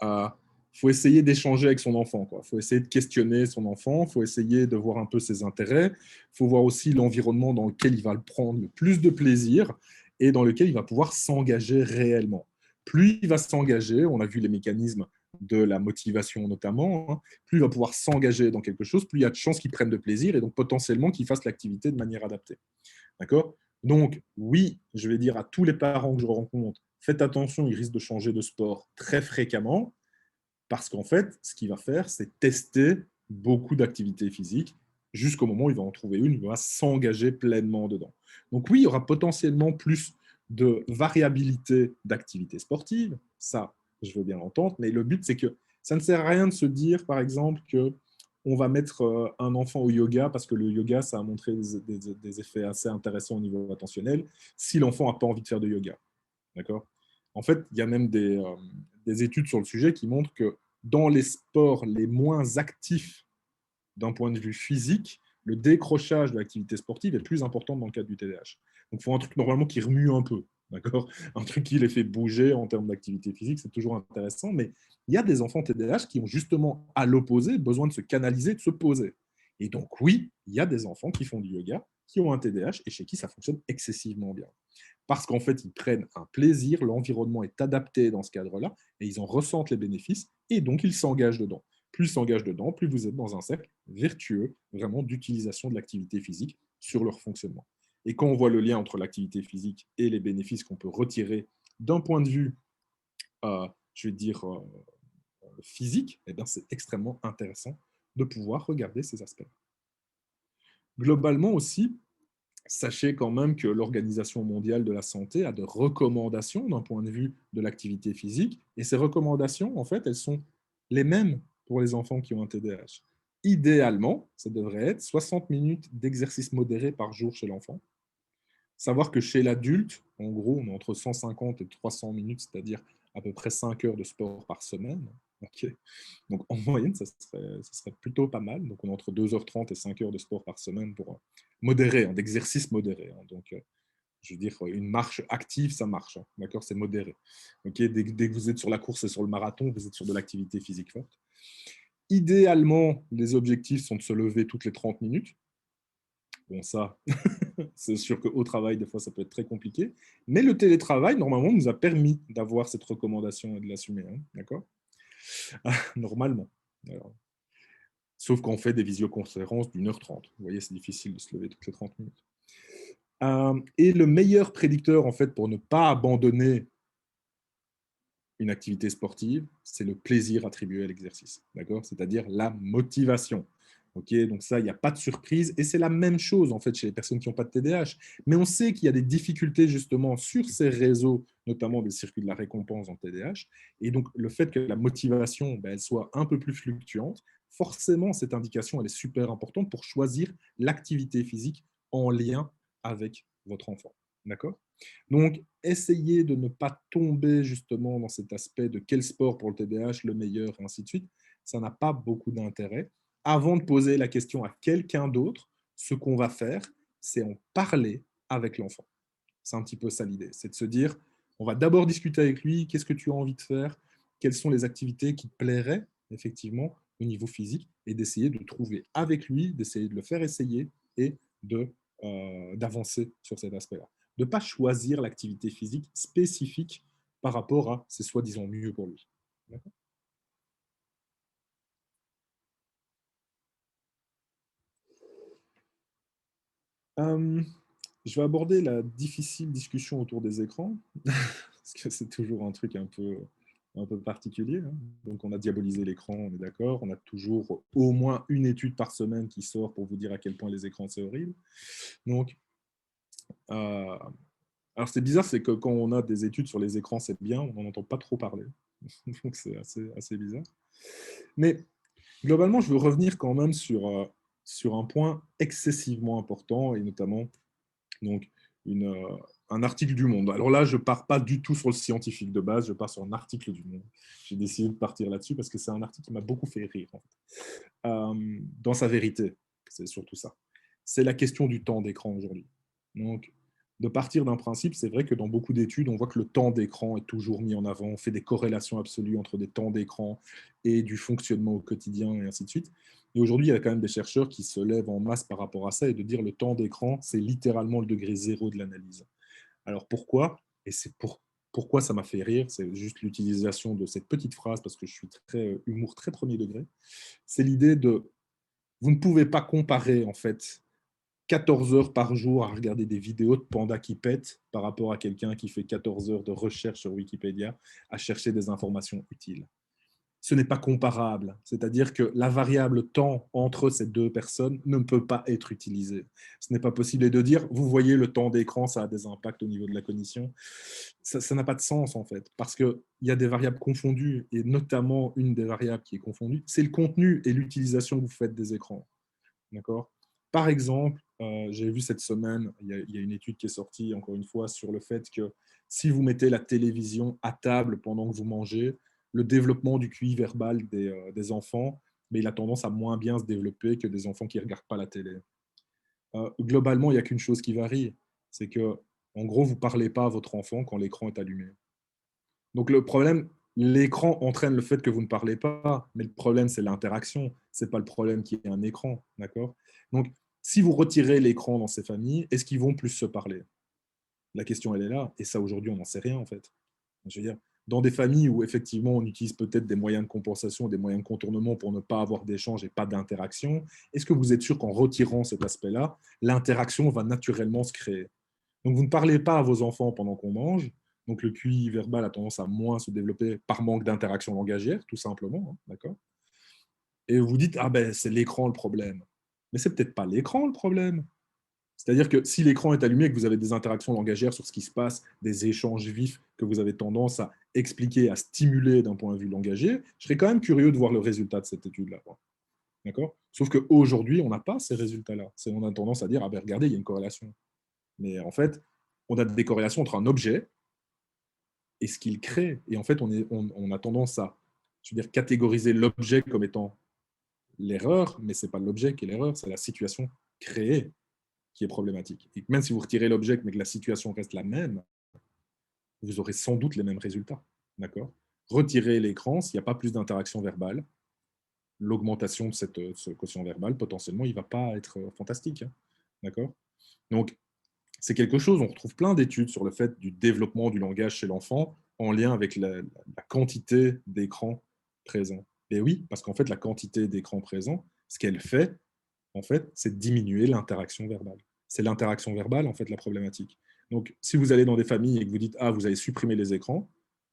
il faut essayer d'échanger avec son enfant. Il faut essayer de questionner son enfant, il faut essayer de voir un peu ses intérêts, il faut voir aussi l'environnement dans lequel il va le prendre le plus de plaisir et dans lequel il va pouvoir s'engager réellement. Plus il va s'engager, on a vu les mécanismes de la motivation notamment, hein, plus il va pouvoir s'engager dans quelque chose, plus il y a de chances qu'il prenne de plaisir et donc potentiellement qu'il fasse l'activité de manière adaptée. D'accord? Donc, oui, je vais dire à tous les parents que je rencontre, faites attention, ils risquent de changer de sport très fréquemment, parce qu'en fait, ce qu'il va faire, c'est tester beaucoup d'activités physiques jusqu'au moment où il va en trouver une, il va s'engager pleinement dedans. Donc oui, il y aura potentiellement plus de variabilité d'activités sportives, ça, je veux bien l'entendre, mais le but, c'est que ça ne sert à rien de se dire, par exemple, que on va mettre un enfant au yoga parce que le yoga, ça a montré des effets assez intéressants au niveau attentionnel, si l'enfant n'a pas envie de faire de yoga. D'accord? En fait, il y a même des études sur le sujet qui montrent que dans les sports les moins actifs d'un point de vue physique, le décrochage de l'activité sportive est plus important dans le cadre du TDAH. Donc, il faut un truc normalement qui remue un peu, d'accord? Un truc qui les fait bouger en termes d'activité physique, c'est toujours intéressant, mais il y a des enfants TDAH qui ont justement, à l'opposé, besoin de se canaliser, de se poser. Et donc, oui, il y a des enfants qui font du yoga, qui ont un TDAH et chez qui ça fonctionne excessivement bien. Parce qu'en fait, ils prennent un plaisir, l'environnement est adapté dans ce cadre-là, et ils en ressentent les bénéfices, et donc ils s'engagent dedans. Plus ils s'engagent dedans, plus vous êtes dans un cercle vertueux, vraiment d'utilisation de l'activité physique sur leur fonctionnement. Et quand on voit le lien entre l'activité physique et les bénéfices qu'on peut retirer d'un point de vue, je vais dire, physique, eh bien, c'est extrêmement intéressant de pouvoir regarder ces aspects. Globalement aussi, sachez quand même que l'Organisation mondiale de la santé a des recommandations d'un point de vue de l'activité physique, et ces recommandations, en fait, elles sont les mêmes pour les enfants qui ont un TDAH. Idéalement, ça devrait être 60 minutes d'exercice modéré par jour chez l'enfant. Savoir que chez l'adulte, en gros, on est entre 150 et 300 minutes, c'est-à-dire à peu près 5 heures de sport par semaine. Okay. Donc en moyenne, ça serait plutôt pas mal. Donc on est entre 2h30 et 5 heures de sport par semaine pour modéré, d'exercice modéré. Donc je veux dire, une marche active, ça marche. D'accord, c'est modéré. Okay, dès que vous êtes sur la course et sur le marathon, vous êtes sur de l'activité physique forte. Idéalement, les objectifs sont de se lever toutes les 30 minutes. Bon, ça, c'est sûr qu'au travail, des fois, ça peut être très compliqué. Mais le télétravail, normalement, nous a permis d'avoir cette recommandation et de l'assumer. Hein, d'accord? Normalement. Alors, sauf quand on fait des visioconférences d'1h30. Vous voyez, c'est difficile de se lever toutes les 30 minutes. Et le meilleur prédicteur, en fait, pour ne pas abandonner une activité sportive, c'est le plaisir attribué à l'exercice. D'accord? C'est-à-dire la motivation. Okay, donc ça, il n'y a pas de surprise. Et c'est la même chose, en fait, chez les personnes qui n'ont pas de TDAH. Mais on sait qu'il y a des difficultés, justement, sur ces réseaux, notamment des circuits de la récompense en TDAH. Et donc, le fait que la motivation, elle soit un peu plus fluctuante, forcément, cette indication, elle est super importante pour choisir l'activité physique en lien avec votre enfant. D'accord? Donc, essayez de ne pas tomber justement dans cet aspect de quel sport pour le TDAH, le meilleur, et ainsi de suite. Ça n'a pas beaucoup d'intérêt. Avant de poser la question à quelqu'un d'autre, ce qu'on va faire, c'est en parler avec l'enfant. C'est un petit peu ça l'idée. C'est de se dire, on va d'abord discuter avec lui, qu'est-ce que tu as envie de faire, quelles sont les activités qui te plairaient, effectivement, au niveau physique, et d'essayer de trouver avec lui, d'essayer de le faire essayer et d'avancer sur cet aspect-là. De ne pas choisir l'activité physique spécifique par rapport à c'est soi-disant mieux pour lui. Euh, je vais aborder la difficile discussion autour des écrans, parce que c'est toujours un truc un peu particulier. Hein. Donc, on a diabolisé l'écran, on est d'accord. On a toujours au moins une étude par semaine qui sort pour vous dire à quel point les écrans, c'est horrible. Donc, alors c'est bizarre, c'est que quand on a des études sur les écrans, c'est bien, on n'en entend pas trop parler. Donc, c'est assez bizarre. Mais globalement, je veux revenir quand même sur un point excessivement important, et notamment donc, un article du Monde. Alors là, je ne pars pas du tout sur le scientifique de base, je pars sur un article du Monde. J'ai décidé de partir là-dessus parce que c'est un article qui m'a beaucoup fait rire, en fait. Dans sa vérité, c'est surtout ça. C'est la question du temps d'écran aujourd'hui. Donc, de partir d'un principe, c'est vrai que dans beaucoup d'études, on voit que le temps d'écran est toujours mis en avant, on fait des corrélations absolues entre des temps d'écran et du fonctionnement au quotidien, et ainsi de suite. Et aujourd'hui, il y a quand même des chercheurs qui se lèvent en masse par rapport à ça, et de dire le temps d'écran, c'est littéralement le degré zéro de l'analyse. Alors pourquoi? Et pourquoi ça m'a fait rire, c'est juste l'utilisation de cette petite phrase, parce que je suis très humour très premier degré, c'est l'idée de, vous ne pouvez pas comparer en fait 14 heures par jour à regarder des vidéos de pandas qui pètent par rapport à quelqu'un qui fait 14 heures de recherche sur Wikipédia à chercher des informations utiles. Ce n'est pas comparable. C'est-à-dire que la variable temps entre ces deux personnes ne peut pas être utilisée. Ce n'est pas possible. Et de dire, vous voyez, le temps d'écran, ça a des impacts au niveau de la cognition, ça n'a pas de sens, en fait, parce qu'il y a des variables confondues, et notamment une des variables qui est confondue, c'est le contenu et l'utilisation que vous faites des écrans. D'accord? Par exemple, j'ai vu cette semaine, il y a une étude qui est sortie, encore une fois, sur le fait que si vous mettez la télévision à table pendant que vous mangez, le développement du QI verbal des enfants, mais il a tendance à moins bien se développer que des enfants qui ne regardent pas la télé. Globalement, il n'y a qu'une chose qui varie, c'est que, en gros, vous ne parlez pas à votre enfant quand l'écran est allumé. Donc le problème, l'écran entraîne le fait que vous ne parlez pas, mais le problème, c'est l'interaction. Ce n'est pas le problème qui est un écran, d'accord? Donc, si vous retirez l'écran dans ces familles, est-ce qu'ils vont plus se parler? La question, elle est là. Et ça, aujourd'hui, on n'en sait rien, en fait. Je veux dire, dans des familles où, effectivement, on utilise peut-être des moyens de compensation, des moyens de contournement pour ne pas avoir d'échange et pas d'interaction, est-ce que vous êtes sûr qu'en retirant cet aspect-là, l'interaction va naturellement se créer? Donc, vous ne parlez pas à vos enfants pendant qu'on mange. Donc, le QI verbal a tendance à moins se développer par manque d'interaction langagière, tout simplement. Hein, d'accord? Et vous dites, ah ben, c'est l'écran le problème. Mais c'est peut-être pas l'écran le problème. C'est-à-dire que si l'écran est allumé et que vous avez des interactions langagières sur ce qui se passe, des échanges vifs que vous avez tendance à expliquer, à stimuler d'un point de vue langagier, je serais quand même curieux de voir le résultat de cette étude-là. D'accord? Sauf qu'aujourd'hui, on n'a pas ces résultats-là. On a tendance à dire, ah ben regardez, il y a une corrélation. Mais en fait, on a des corrélations entre un objet et ce qu'il crée. Et en fait, on a tendance à, je veux dire, catégoriser l'objet comme étant l'erreur, mais ce n'est pas l'objet qui est l'erreur, c'est la situation créée qui est problématique. Et même si vous retirez l'objet, mais que la situation reste la même, vous aurez sans doute les mêmes résultats. D'accord? Retirez l'écran, s'il n'y a pas plus d'interaction verbale, l'augmentation de ce quotient verbal, potentiellement, il ne va pas être fantastique. Hein. D'accord? Donc, c'est quelque chose, on retrouve plein d'études sur le fait du développement du langage chez l'enfant en lien avec la quantité d'écran présent. Et oui, parce qu'en fait, la quantité d'écran présent, ce qu'elle fait, en fait, c'est diminuer l'interaction verbale. C'est l'interaction verbale, en fait, la problématique. Donc, si vous allez dans des familles et que vous dites, ah, vous avez supprimé les écrans,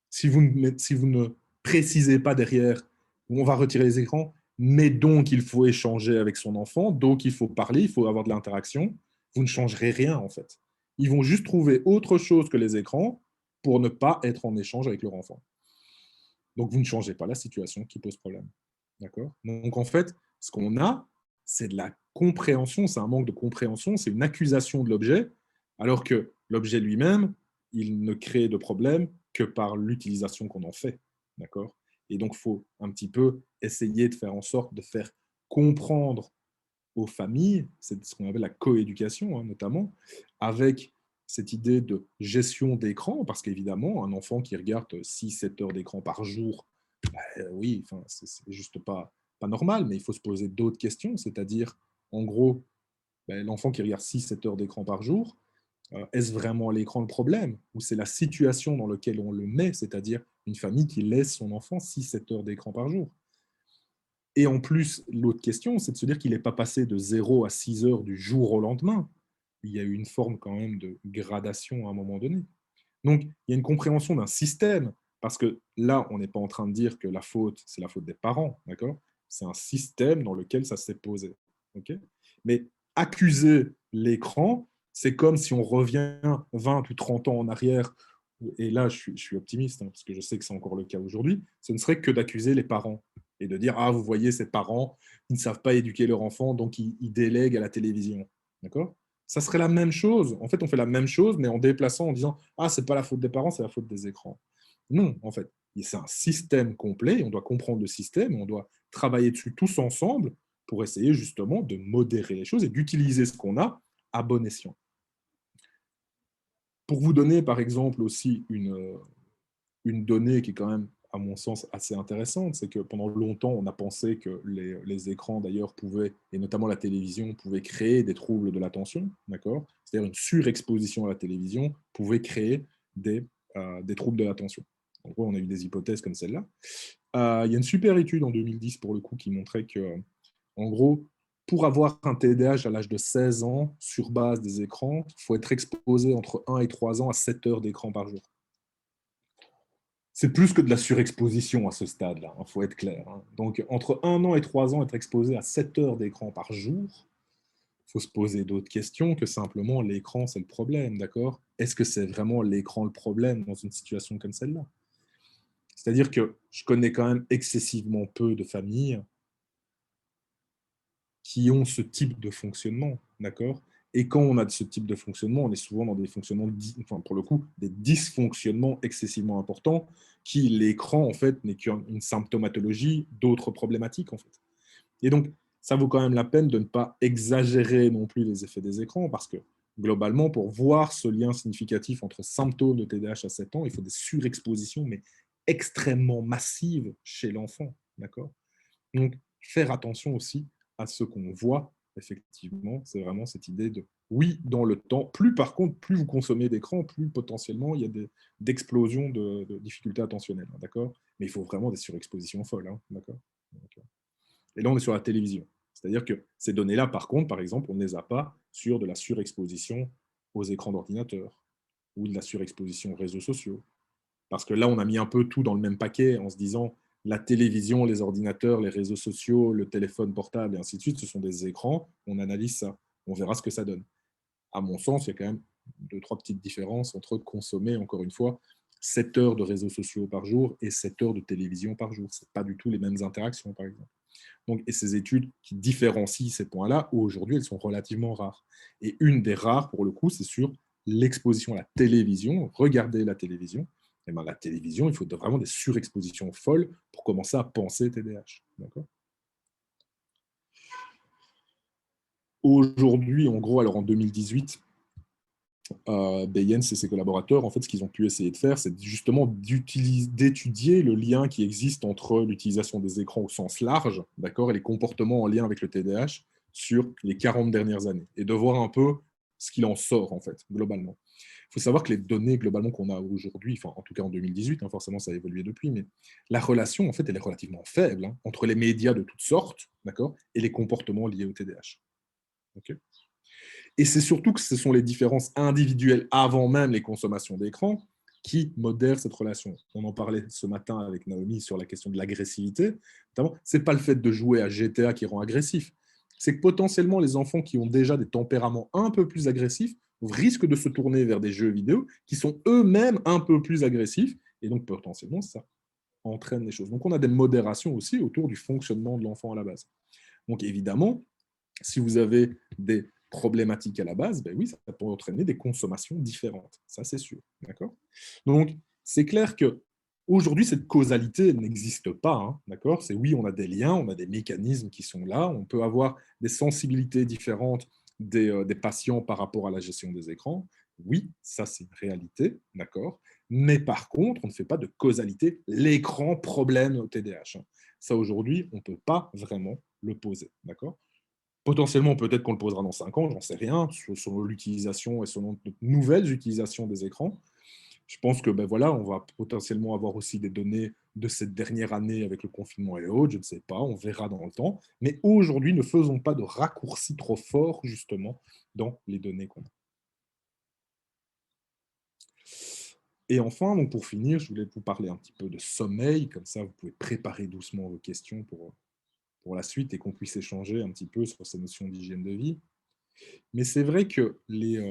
si vous ne précisez pas derrière, on va retirer les écrans, mais donc il faut échanger avec son enfant, donc il faut parler, il faut avoir de l'interaction, vous ne changerez rien, en fait. Ils vont juste trouver autre chose que les écrans pour ne pas être en échange avec leur enfant. Donc, vous ne changez pas la situation qui pose problème. D'accord? Donc, en fait, ce qu'on a, c'est de la compréhension, c'est un manque de compréhension, c'est une accusation de l'objet, alors que l'objet lui-même, il ne crée de problème que par l'utilisation qu'on en fait. D'accord? Et donc, il faut un petit peu essayer de faire en sorte de faire comprendre aux familles, c'est ce qu'on appelle la coéducation, hein, notamment, avec cette idée de gestion d'écran, parce qu'évidemment, un enfant qui regarde 6-7 heures d'écran par jour, oui, c'est juste pas normal, mais il faut se poser d'autres questions, c'est-à-dire, en gros, l'enfant qui regarde 6-7 heures d'écran par jour, est-ce vraiment l'écran le problème? Ou c'est la situation dans laquelle on le met, c'est-à-dire une famille qui laisse son enfant 6-7 heures d'écran par jour? Et en plus, l'autre question, c'est de se dire qu'il n'est pas passé de 0 à 6 heures du jour au lendemain. Il y a eu une forme quand même de gradation à un moment donné. Donc, il y a une compréhension d'un système, parce que là, on n'est pas en train de dire que la faute, c'est la faute des parents, d'accord? C'est un système dans lequel ça s'est posé. Okay, mais accuser l'écran, c'est comme si on revient 20 ou 30 ans en arrière, et là je suis optimiste, hein, parce que je sais que c'est encore le cas aujourd'hui, ce ne serait que d'accuser les parents et de dire: «Ah, vous voyez, ces parents, ils ne savent pas éduquer leur enfant, donc ils délèguent à la télévision». D'accord? Ça serait la même chose. En fait, on fait la même chose, mais en déplaçant, en disant: «Ah, c'est pas la faute des parents, c'est la faute des écrans». Non, en fait, c'est un système complet, on doit comprendre le système, on doit travailler dessus tous ensemble pour essayer justement de modérer les choses et d'utiliser ce qu'on a à bon escient. Pour vous donner, par exemple, aussi une donnée qui est quand même, à mon sens, assez intéressante, c'est que pendant longtemps, on a pensé que les écrans, d'ailleurs, pouvaient, et notamment la télévision, pouvaient créer des troubles de l'attention, d'accord? C'est-à-dire une surexposition à la télévision pouvait créer des troubles de l'attention. En gros, on a eu des hypothèses comme celle-là. Il y a une super étude en 2010, pour le coup, qui montrait que, en gros, pour avoir un TDAH à l'âge de 16 ans, sur base des écrans, il faut être exposé entre 1 et 3 ans à 7 heures d'écran par jour. C'est plus que de la surexposition à ce stade-là, il faut être clair, hein. Donc, entre 1 an et 3 ans, être exposé à 7 heures d'écran par jour, il faut se poser d'autres questions que simplement l'écran, c'est le problème, d'accord? Est-ce que c'est vraiment l'écran le problème dans une situation comme celle-là? C'est-à-dire que je connais quand même excessivement peu de familles qui ont ce type de fonctionnement, d'accord? Et quand on a ce type de fonctionnement, on est souvent dans des fonctionnements, enfin, pour le coup, des dysfonctionnements excessivement importants, qui l'écran, en fait, n'est qu'une symptomatologie d'autres problématiques, en fait. Et donc, ça vaut quand même la peine de ne pas exagérer non plus les effets des écrans, parce que globalement, pour voir ce lien significatif entre symptômes de TDAH à 7 ans, il faut des surexpositions, mais extrêmement massives chez l'enfant, d'accord? Donc, faire attention aussi à ce qu'on voit, effectivement, c'est vraiment cette idée de oui, dans le temps. Plus par contre, plus vous consommez d'écran, plus potentiellement il y a d'explosions de difficultés attentionnelles, hein, d'accord? Mais il faut vraiment des surexpositions folles, hein, d'accord? Donc, et là, on est sur la télévision. C'est-à-dire que ces données-là, par contre, par exemple, on ne les a pas sur de la surexposition aux écrans d'ordinateur ou de la surexposition aux réseaux sociaux. Parce que là, on a mis un peu tout dans le même paquet en se disant la télévision, les ordinateurs, les réseaux sociaux, le téléphone portable et ainsi de suite, ce sont des écrans. On analyse ça. On verra ce que ça donne. À mon sens, il y a quand même deux, trois petites différences entre consommer, encore une fois, 7 heures de réseaux sociaux par jour et 7 heures de télévision par jour. Ce pas du tout les mêmes interactions, par exemple. Donc, et ces études qui différencient ces points-là, aujourd'hui, elles sont relativement rares. Et une des rares, pour le coup, c'est sur l'exposition à la télévision. Regarder la télévision. Et ben, la télévision, il faut vraiment des surexpositions folles pour commencer à penser TDAH. D'accord. Aujourd'hui, en gros, alors en 2018, Bayens et ses collaborateurs, en fait, ce qu'ils ont pu essayer de faire, c'est justement d'étudier le lien qui existe entre l'utilisation des écrans au sens large, d'accord, et les comportements en lien avec le TDAH sur les 40 dernières années, et de voir un peu ce qu'il en sort, en fait, globalement. Il faut savoir que les données, globalement, qu'on a aujourd'hui, enfin, en tout cas en 2018, hein, forcément, ça a évolué depuis, mais la relation, en fait, elle est relativement faible, hein, entre les médias de toutes sortes, d'accord, et les comportements liés au TDAH. Ok. Et c'est surtout que ce sont les différences individuelles avant même les consommations d'écran qui modèrent cette relation. On en parlait ce matin avec Naomi sur la question de l'agressivité. Notamment, ce n'est pas le fait de jouer à GTA qui rend agressif. C'est que potentiellement, les enfants qui ont déjà des tempéraments un peu plus agressifs risquent de se tourner vers des jeux vidéo qui sont eux-mêmes un peu plus agressifs. Et donc, potentiellement, ça entraîne les choses. Donc, on a des modérations aussi autour du fonctionnement de l'enfant à la base. Donc, évidemment, si vous avez des problématiques à la base, ben oui, ça peut entraîner des consommations différentes. Ça, c'est sûr. D'accord. Donc, c'est clair que aujourd'hui, cette causalité n'existe pas. Hein, d'accord. C'est oui, on a des liens, on a des mécanismes qui sont là. On peut avoir des sensibilités différentes des patients par rapport à la gestion des écrans. Oui, ça, c'est une réalité. D'accord. Mais par contre, on ne fait pas de causalité. L'écran problème au TDAH. Hein. Ça, aujourd'hui, on ne peut pas vraiment le poser. D'accord. Potentiellement, peut-être qu'on le posera dans 5 ans, j'en sais rien, sur l'utilisation et sur de nouvelles utilisations des écrans. Je pense que ben voilà, on va potentiellement avoir aussi des données de cette dernière année avec le confinement et autres, je ne sais pas, on verra dans le temps. Mais aujourd'hui, ne faisons pas de raccourcis trop forts, justement, dans les données qu'on a. Et enfin, donc pour finir, je voulais vous parler un petit peu de sommeil, comme ça vous pouvez préparer doucement vos questions pour la suite et qu'on puisse échanger un petit peu sur ces notions d'hygiène de vie. Mais c'est vrai que les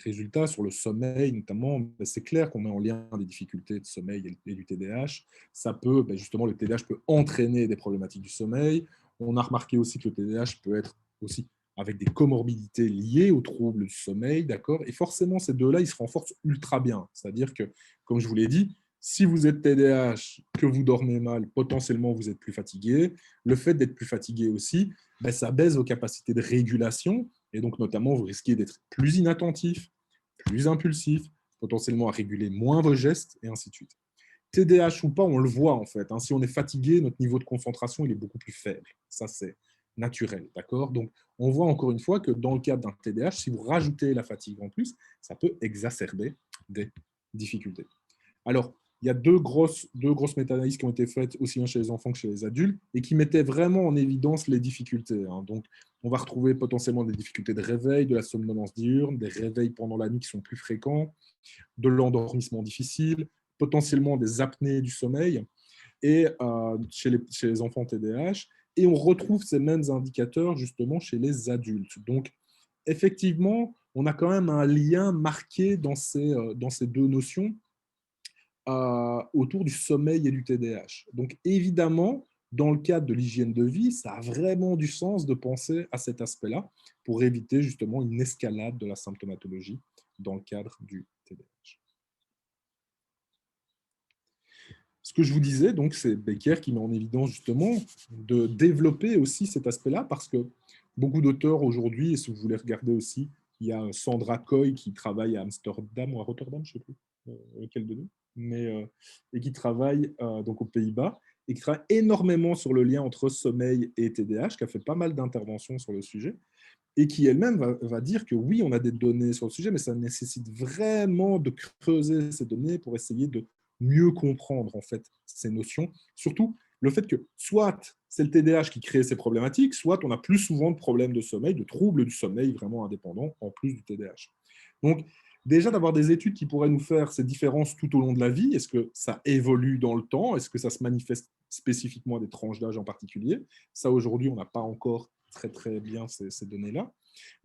résultats sur le sommeil, notamment, ben, c'est clair qu'on met en lien des difficultés de sommeil et du TDAH. Ça peut, ben, justement, le TDAH peut entraîner des problématiques du sommeil. On a remarqué aussi que le TDAH peut être aussi avec des comorbidités liées aux troubles du sommeil, d'accord. Et forcément, ces deux-là, ils se renforcent ultra bien. C'est-à-dire que, comme je vous l'ai dit, si vous êtes TDAH, que vous dormez mal, potentiellement, vous êtes plus fatigué. Le fait d'être plus fatigué aussi, ben, ça baisse vos capacités de régulation et donc, notamment, vous risquez d'être plus inattentif, plus impulsif, potentiellement à réguler moins vos gestes, et ainsi de suite. TDAH ou pas, on le voit en fait. Hein. Si on est fatigué, notre niveau de concentration il est beaucoup plus faible. Ça, c'est naturel. D'accord. Donc, on voit encore une fois que dans le cadre d'un TDAH, si vous rajoutez la fatigue en plus, ça peut exacerber des difficultés. Alors, il y a deux grosses méta-analyses qui ont été faites aussi bien chez les enfants que chez les adultes et qui mettaient vraiment en évidence les difficultés. Hein. Donc, on va retrouver potentiellement des difficultés de réveil, de la somnolence diurne, des réveils pendant la nuit qui sont plus fréquents, de l'endormissement difficile, potentiellement des apnées du sommeil et chez les enfants TDAH. Et on retrouve ces mêmes indicateurs justement chez les adultes. Donc, effectivement, on a quand même un lien marqué dans ces deux notions autour du sommeil et du TDAH. Donc évidemment, dans le cadre de l'hygiène de vie, ça a vraiment du sens de penser à cet aspect-là pour éviter justement une escalade de la symptomatologie dans le cadre du TDAH. Ce que je vous disais, donc, c'est Becker qui met en évidence justement de développer aussi cet aspect-là parce que beaucoup d'auteurs aujourd'hui, et si vous voulez regarder aussi, il y a Sandra Coy qui travaille à Amsterdam ou à Rotterdam, je ne sais plus lequel de nous, et qui travaille donc aux Pays-Bas et qui travaille énormément sur le lien entre sommeil et TDAH, qui a fait pas mal d'interventions sur le sujet et qui elle-même va dire que oui, on a des données sur le sujet, mais ça nécessite vraiment de creuser ces données pour essayer de mieux comprendre en fait ces notions. Surtout le fait que soit c'est le TDAH qui crée ces problématiques, soit on a plus souvent de problèmes de sommeil, de troubles du sommeil vraiment indépendants en plus du TDAH. Donc déjà d'avoir des études qui pourraient nous faire ces différences tout au long de la vie, est-ce que ça évolue dans le temps, est-ce que ça se manifeste spécifiquement à des tranches d'âge en particulier? Ça aujourd'hui on n'a pas encore très bien ces données-là.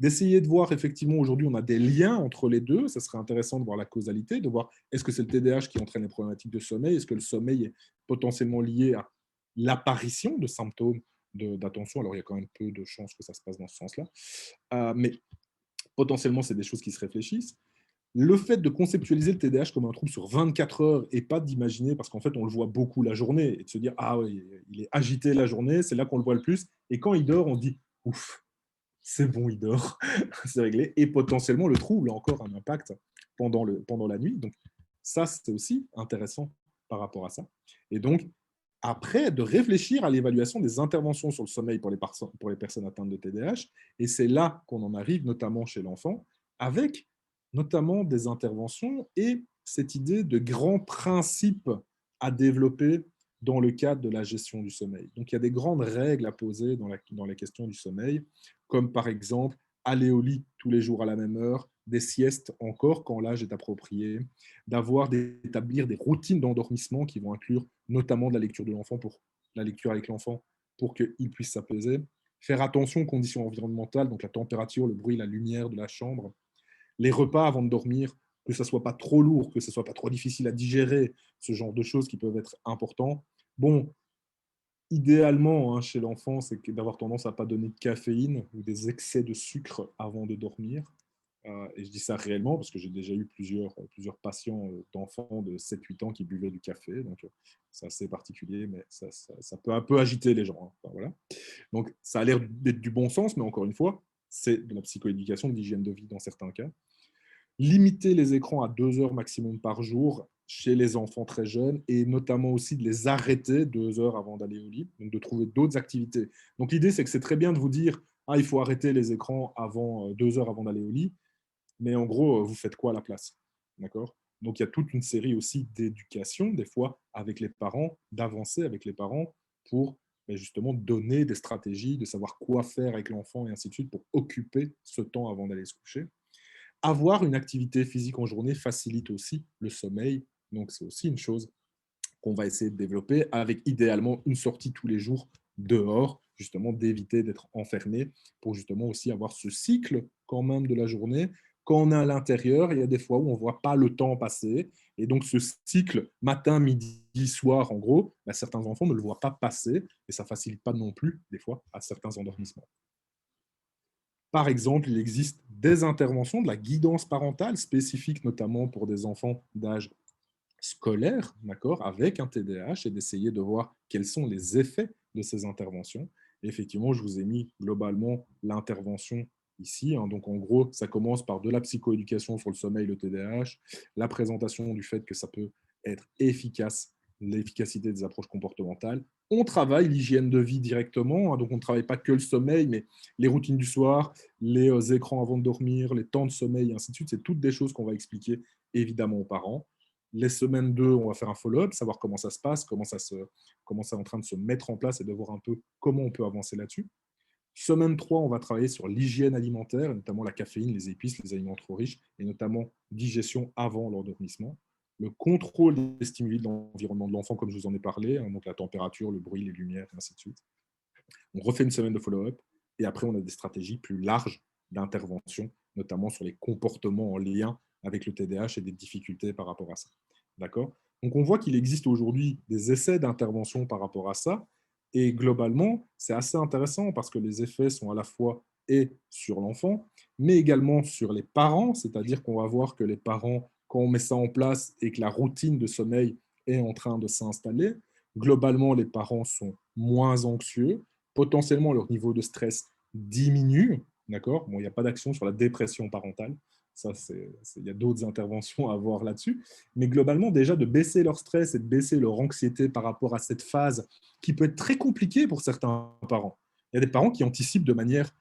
D'essayer de voir, effectivement, aujourd'hui, on a des liens entre les deux. Ça serait intéressant de voir la causalité, de voir est-ce que c'est le TDAH qui entraîne les problématiques de sommeil, est-ce que le sommeil est potentiellement lié à l'apparition de symptômes d'attention. Alors, il y a quand même peu de chances que ça se passe dans ce sens-là. Mais potentiellement, c'est des choses qui se réfléchissent. Le fait de conceptualiser le TDAH comme un trouble sur 24 heures et pas d'imaginer, parce qu'en fait, on le voit beaucoup la journée, et de se dire, ah oui, il est agité la journée, c'est là qu'on le voit le plus. Et quand il dort, on dit, ouf, c'est bon, il dort, c'est réglé. Et potentiellement, le trouble a encore un impact pendant la nuit. Donc, ça, c'est aussi intéressant par rapport à ça. Et donc, après, de réfléchir à l'évaluation des interventions sur le sommeil pour les personnes atteintes de TDAH. Et c'est là qu'on en arrive, notamment chez l'enfant, avec notamment des interventions et cette idée de grands principes à développer dans le cadre de la gestion du sommeil. Donc, il y a des grandes règles à poser dans la question du sommeil, comme par exemple aller au lit tous les jours à la même heure, des siestes encore quand l'âge est approprié, d'établir des routines d'endormissement qui vont inclure notamment de la lecture de l'enfant pour la lecture avec l'enfant pour qu'il puisse s'apaiser, faire attention aux conditions environnementales, donc la température, le bruit, la lumière de la chambre, les repas avant de dormir, que ça soit pas trop lourd, que ce soit pas trop difficile à digérer, ce genre de choses qui peuvent être importants. Bon, idéalement, hein, chez l'enfant, c'est d'avoir tendance à ne pas donner de caféine ou des excès de sucre avant de dormir. Et je dis ça réellement parce que j'ai déjà eu plusieurs patients d'enfants de 7-8 ans qui buvaient du café. Donc, c'est assez particulier, mais ça peut un peu agiter les gens. Hein. Enfin, voilà. Donc, ça a l'air d'être du bon sens, mais encore une fois, c'est de la psychoéducation, de l'hygiène de vie dans certains cas. Limiter les écrans à 2 heures maximum par jour chez les enfants très jeunes et notamment aussi de les arrêter 2 heures avant d'aller au lit, donc de trouver d'autres activités. Donc l'idée, c'est que c'est très bien de vous dire « Ah, il faut arrêter les écrans 2 heures avant d'aller au lit », mais en gros, vous faites quoi à la place? D'accord? Donc il y a toute une série aussi d'éducation, des fois avec les parents, d'avancer avec les parents pour justement donner des stratégies, de savoir quoi faire avec l'enfant et ainsi de suite pour occuper ce temps avant d'aller se coucher. Avoir une activité physique en journée facilite aussi le sommeil. Donc, c'est aussi une chose qu'on va essayer de développer avec idéalement une sortie tous les jours dehors justement d'éviter d'être enfermé, pour justement aussi avoir ce cycle quand même de la journée. Quand on est à l'intérieur, il y a des fois où on ne voit pas le temps passer. Et donc, ce cycle matin, midi, soir, en gros, bah, certains enfants ne le voient pas passer et ça ne facilite pas non plus, des fois, à certains endormissements. Par exemple, il existe des interventions de la guidance parentale spécifique notamment pour des enfants d'âge scolaire, d'accord, avec un TDAH et d'essayer de voir quels sont les effets de ces interventions. Et effectivement, je vous ai mis globalement l'intervention ici. Hein. Donc, en gros, ça commence par de la psychoéducation sur le sommeil, le TDAH, la présentation du fait que ça peut être efficace, l'efficacité des approches comportementales. On travaille l'hygiène de vie directement, hein, donc on ne travaille pas que le sommeil, mais les routines du soir, les écrans avant de dormir, les temps de sommeil, et ainsi de suite. C'est toutes des choses qu'on va expliquer évidemment aux parents. Les semaines 2, on va faire un follow-up, savoir comment ça se passe, comment c'est en train de se mettre en place et de voir un peu comment on peut avancer là-dessus. Semaine 3, on va travailler sur l'hygiène alimentaire, notamment la caféine, les épices, les aliments trop riches, et notamment digestion avant l'endormissement. Le contrôle des stimuli de l'environnement de l'enfant, comme je vous en ai parlé, hein, donc la température, le bruit, les lumières, et ainsi de suite. On refait une semaine de follow-up, et après, on a des stratégies plus larges d'intervention, notamment sur les comportements en lien avec le TDAH et des difficultés par rapport à ça. D'accord ? Donc, on voit qu'il existe aujourd'hui des essais d'intervention par rapport à ça, et globalement, c'est assez intéressant parce que les effets sont à la fois et sur l'enfant, mais également sur les parents, c'est-à-dire qu'on va voir que les parents, quand on met ça en place et que la routine de sommeil est en train de s'installer, globalement, les parents sont moins anxieux, potentiellement leur niveau de stress diminue, d'accord. Bon, il n'y a pas d'action sur la dépression parentale, ça, il y a d'autres interventions à avoir là-dessus, mais globalement, déjà, de baisser leur stress et de baisser leur anxiété par rapport à cette phase qui peut être très compliquée pour certains parents. Il y a des parents qui anticipent de manière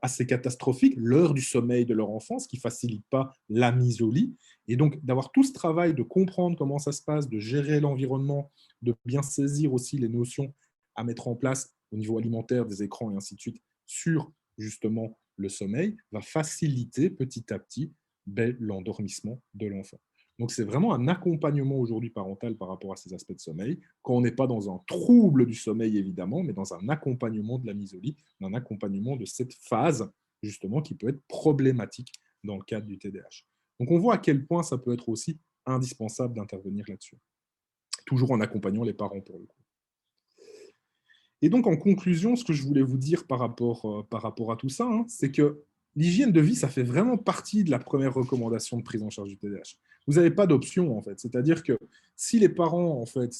assez catastrophique l'heure du sommeil de leur enfant, ce qui ne facilite pas la mise au lit. Et donc, d'avoir tout ce travail de comprendre comment ça se passe, de gérer l'environnement, de bien saisir aussi les notions à mettre en place au niveau alimentaire, des écrans et ainsi de suite, sur justement le sommeil, va faciliter petit à petit l'endormissement de l'enfant. Donc, c'est vraiment un accompagnement aujourd'hui parental par rapport à ces aspects de sommeil, quand on n'est pas dans un trouble du sommeil, évidemment, mais dans un accompagnement de la mise au lit, un accompagnement de cette phase, justement, qui peut être problématique dans le cadre du TDAH. Donc, on voit à quel point ça peut être aussi indispensable d'intervenir là-dessus, toujours en accompagnant les parents pour le coup. Et donc, en conclusion, ce que je voulais vous dire par rapport à tout ça, hein, c'est que l'hygiène de vie, ça fait vraiment partie de la première recommandation de prise en charge du TDAH. Vous n'avez pas d'option, en fait. C'est-à-dire que si les parents, en fait,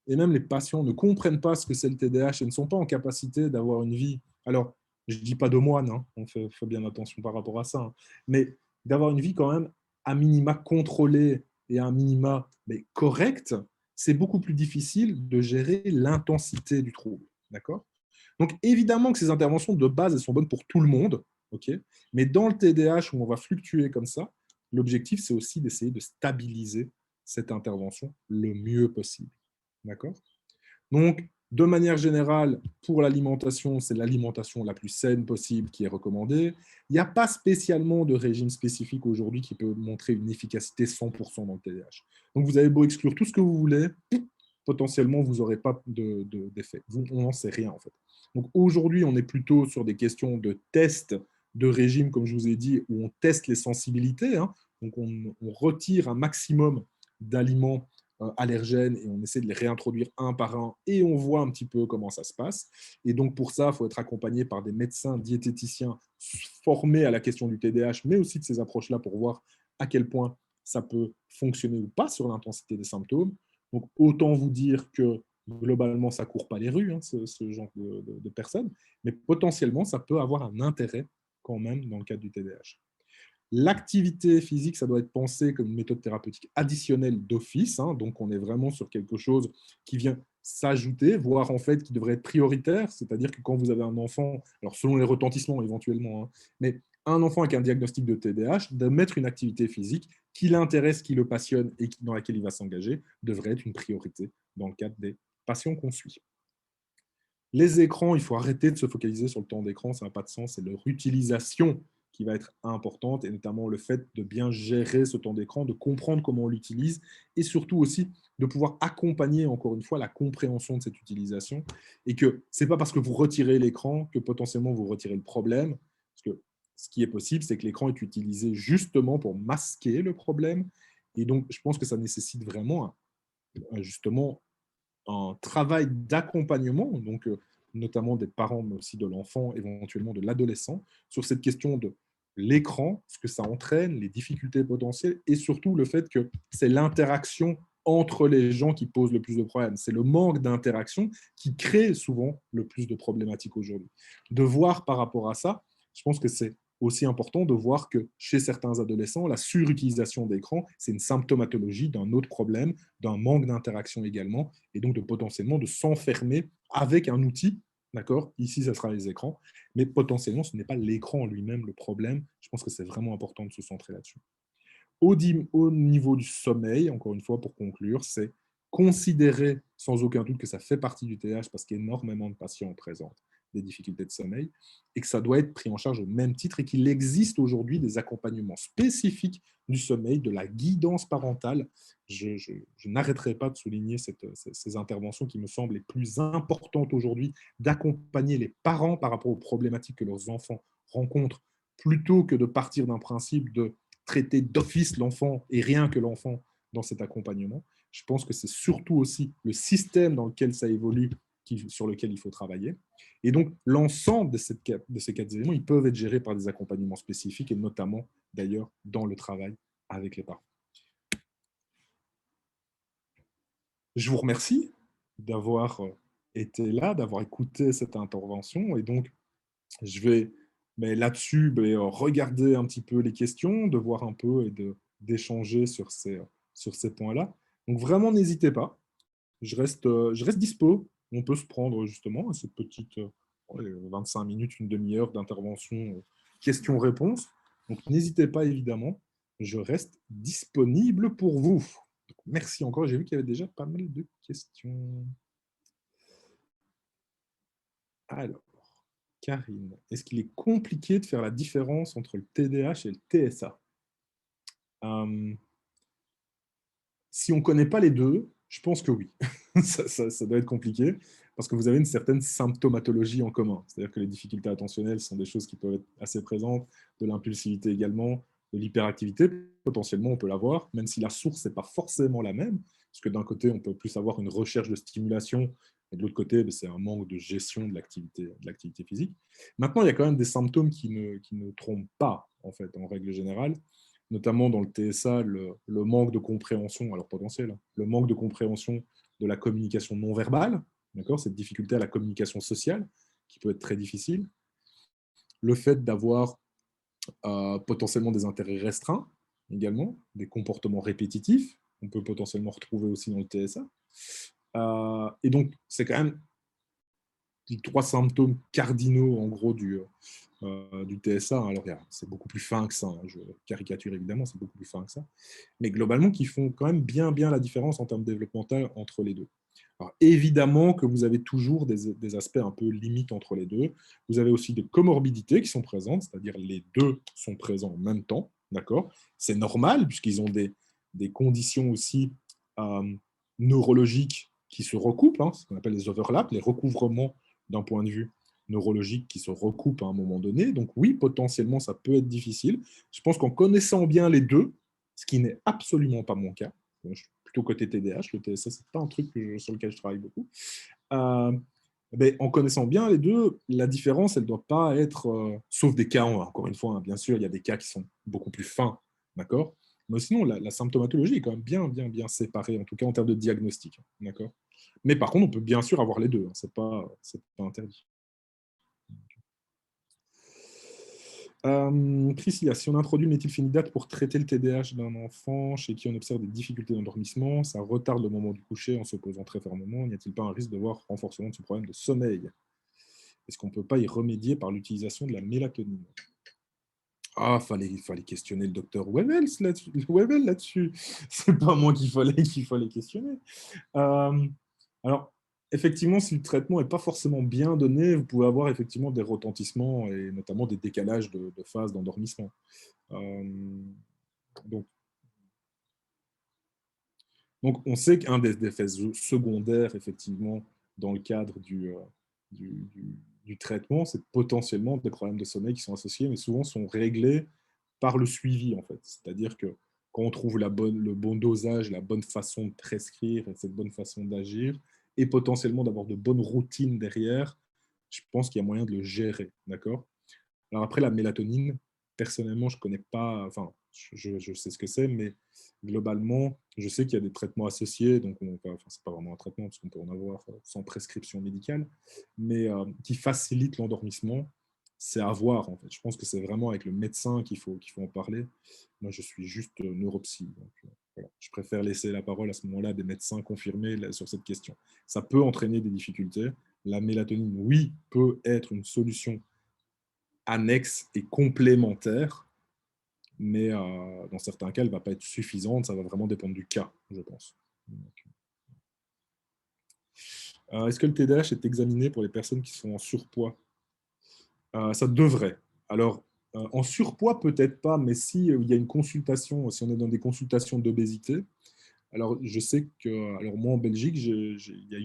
et même les patients ne comprennent pas ce que c'est le TDAH et ne sont pas en capacité d'avoir une vie, alors, je ne dis pas de moine, hein, on fait bien attention par rapport à ça, hein, mais d'avoir une vie quand même à minima contrôlée et à un minima mais correct, c'est beaucoup plus difficile de gérer l'intensité du trouble. D'accord ? Donc, évidemment que ces interventions de base, elles sont bonnes pour tout le monde, ok. Mais dans le TDAH, où on va fluctuer comme ça, l'objectif, c'est aussi d'essayer de stabiliser cette intervention le mieux possible. D'accord ? Donc, de manière générale, pour l'alimentation, c'est l'alimentation la plus saine possible qui est recommandée. Il n'y a pas spécialement de régime spécifique aujourd'hui qui peut montrer une efficacité 100% dans le TDAH. Donc, vous avez beau exclure tout ce que vous voulez, potentiellement, vous n'aurez pas d'effet. On n'en sait rien, en fait. Donc, aujourd'hui, on est plutôt sur des questions de tests de régime, comme je vous ai dit, où on teste les sensibilités. Hein. Donc, on retire un maximum d'aliments allergènes et on essaie de les réintroduire un par un et on voit un petit peu comment ça se passe. Et donc, pour ça, il faut être accompagné par des médecins diététiciens formés à la question du TDAH, mais aussi de ces approches-là pour voir à quel point ça peut fonctionner ou pas sur l'intensité des symptômes. Donc, autant vous dire que globalement, ça ne court pas les rues, hein, ce genre de personnes, mais potentiellement, ça peut avoir un intérêt quand même dans le cadre du TDAH. L'activité physique, ça doit être pensé comme une méthode thérapeutique additionnelle d'office, hein, donc on est vraiment sur quelque chose qui vient s'ajouter, voire en fait qui devrait être prioritaire, c'est-à-dire que quand vous avez un enfant, alors selon les retentissements éventuellement, hein, mais un enfant avec un diagnostic de TDAH, de mettre une activité physique qui l'intéresse, qui le passionne et dans laquelle il va s'engager, devrait être une priorité dans le cadre des patients qu'on suit. Les écrans, il faut arrêter de se focaliser sur le temps d'écran, ça n'a pas de sens, c'est leur utilisation qui va être importante, et notamment le fait de bien gérer ce temps d'écran, de comprendre comment on l'utilise, et surtout aussi de pouvoir accompagner, encore une fois, la compréhension de cette utilisation, et que ce n'est pas parce que vous retirez l'écran que potentiellement vous retirez le problème, parce que ce qui est possible, c'est que l'écran est utilisé justement pour masquer le problème, et donc je pense que ça nécessite vraiment justement un travail d'accompagnement, donc notamment des parents, mais aussi de l'enfant, éventuellement de l'adolescent, sur cette question de l'écran, ce que ça entraîne, les difficultés potentielles, et surtout le fait que c'est l'interaction entre les gens qui pose le plus de problèmes. C'est le manque d'interaction qui crée souvent le plus de problématiques aujourd'hui. De voir par rapport à ça, je pense que c'est aussi important de voir que chez certains adolescents, la surutilisation d'écran, c'est une symptomatologie d'un autre problème, d'un manque d'interaction également, et donc de potentiellement de s'enfermer avec un outil, d'accord? Ici, ça sera les écrans, mais potentiellement, ce n'est pas l'écran en lui-même le problème. Je pense que c'est vraiment important de se centrer là-dessus. Au niveau du sommeil, encore une fois, pour conclure, c'est considérer sans aucun doute que ça fait partie du TDAH parce qu'énormément de patients présentent des difficultés de sommeil et que ça doit être pris en charge au même titre et qu'il existe aujourd'hui des accompagnements spécifiques du sommeil, de la guidance parentale. Je n'arrêterai pas de souligner ces interventions qui me semblent les plus importantes aujourd'hui, d'accompagner les parents par rapport aux problématiques que leurs enfants rencontrent, plutôt que de partir d'un principe de traiter d'office l'enfant et rien que l'enfant dans cet accompagnement. Je pense que c'est surtout aussi le système dans lequel ça évolue sur lequel il faut travailler. Et donc, l'ensemble de ces quatre éléments, ils peuvent être gérés par des accompagnements spécifiques et notamment, d'ailleurs, dans le travail avec les parents. Je vous remercie d'avoir été là, d'avoir écouté cette intervention. Et donc, je vais là-dessus regarder un petit peu les questions, de voir un peu et d'échanger sur ces points-là. Donc, vraiment, n'hésitez pas. Je reste dispo. On peut se prendre justement cette petite 25 minutes, une demi-heure d'intervention, questions-réponses. Donc, n'hésitez pas, évidemment. Je reste disponible pour vous. Donc, merci encore. J'ai vu qu'il y avait déjà pas mal de questions. Alors, Karine, est-ce qu'il est compliqué de faire la différence entre le TDAH et le TSA? Si on ne connaît pas les deux, je pense que oui. ça doit être compliqué parce que vous avez une certaine symptomatologie en commun. C'est-à-dire que les difficultés attentionnelles sont des choses qui peuvent être assez présentes, de l'impulsivité également, de l'hyperactivité, potentiellement on peut l'avoir, même si la source n'est pas forcément la même, parce que d'un côté, on peut plus avoir une recherche de stimulation, et de l'autre côté, c'est un manque de gestion de l'activité physique. Maintenant, il y a quand même des symptômes qui ne trompent pas, en fait, en règle générale, notamment dans le TSA, le manque de compréhension, alors potentiel, le manque de compréhension de la communication non verbale, cette difficulté à la communication sociale, qui peut être très difficile, le fait d'avoir potentiellement des intérêts restreints, également, des comportements répétitifs, on peut potentiellement retrouver aussi dans le TSA. Et donc, c'est quand même les 3 symptômes cardinaux, en gros, du TSA. Alors, c'est beaucoup plus fin que ça. Je caricature évidemment, c'est beaucoup plus fin que ça. Mais globalement, qui font quand même bien la différence en termes développementaux entre les deux. Alors, évidemment que vous avez toujours des aspects un peu limites entre les deux. Vous avez aussi des comorbidités qui sont présentes, c'est-à-dire les deux sont présents en même temps. D'accord ? C'est normal, puisqu'ils ont des conditions aussi neurologiques qui se recoupent, ce qu'on appelle les overlaps, les recouvrements d'un point de vue neurologique qui se recoupent à un moment donné. Donc oui, potentiellement, ça peut être difficile. Je pense qu'en connaissant bien les deux, ce qui n'est absolument pas mon cas, je suis plutôt côté TDAH, le TSA, ce n'est pas un truc sur lequel je travaille beaucoup. En connaissant bien les deux, la différence, elle ne doit pas être, sauf des cas, encore une fois, bien sûr, il y a des cas qui sont beaucoup plus fins, d'accord ? Mais sinon, la symptomatologie est quand même bien séparée, en tout cas en termes de diagnostic, d'accord ? Mais par contre, on peut bien sûr avoir les deux, ce n'est pas interdit. Priscilla, si on introduit une méthylphénidate pour traiter le TDAH d'un enfant chez qui on observe des difficultés d'endormissement, ça retarde le moment du coucher en se posant très fermement. N'y a-t-il pas un risque de voir renforcement de ce problème de sommeil? Est-ce qu'on ne peut pas y remédier par l'utilisation de la mélatonine? Ah, il fallait questionner le docteur Wevels là-dessus. C'est pas moi qu'il fallait questionner. Alors, Effectivement, si le traitement n'est pas forcément bien donné, vous pouvez avoir effectivement des retentissements et notamment des décalages de phase d'endormissement. Euh, donc, donc, on sait qu'un des effets secondaires, effectivement, dans le cadre du, du- du traitement, c'est potentiellement des problèmes de sommeil qui sont associés, mais souvent sont réglés par le suivi, en fait. C'est-à-dire que quand on trouve le bon dosage, la bonne façon de prescrire et cette bonne façon d'agir, et potentiellement d'avoir de bonnes routines derrière, je pense qu'il y a moyen de le gérer, d'accord? Alors après, la mélatonine, personnellement, je ne connais pas, enfin, je sais ce que c'est, mais globalement, je sais qu'il y a des traitements associés, donc enfin, c'est pas vraiment un traitement, parce qu'on peut en avoir sans prescription médicale, mais qui facilitent l'endormissement. C'est à voir, en fait. Je pense que c'est vraiment avec le médecin qu'il faut en parler. Moi, je suis juste neuropsy, donc voilà. Je préfère laisser la parole à ce moment-là à des médecins confirmés sur cette question. Ça peut entraîner des difficultés. La mélatonine, oui, peut être une solution annexe et complémentaire, mais dans certains cas, elle ne va pas être suffisante. Ça va vraiment dépendre du cas, je pense. Est-ce que le TDAH est examiné pour les personnes qui sont en surpoids? Ça devrait. Alors, en surpoids, peut-être pas, mais si il y a une consultation, si on est dans des consultations d'obésité, alors je sais que, alors moi en Belgique, il y a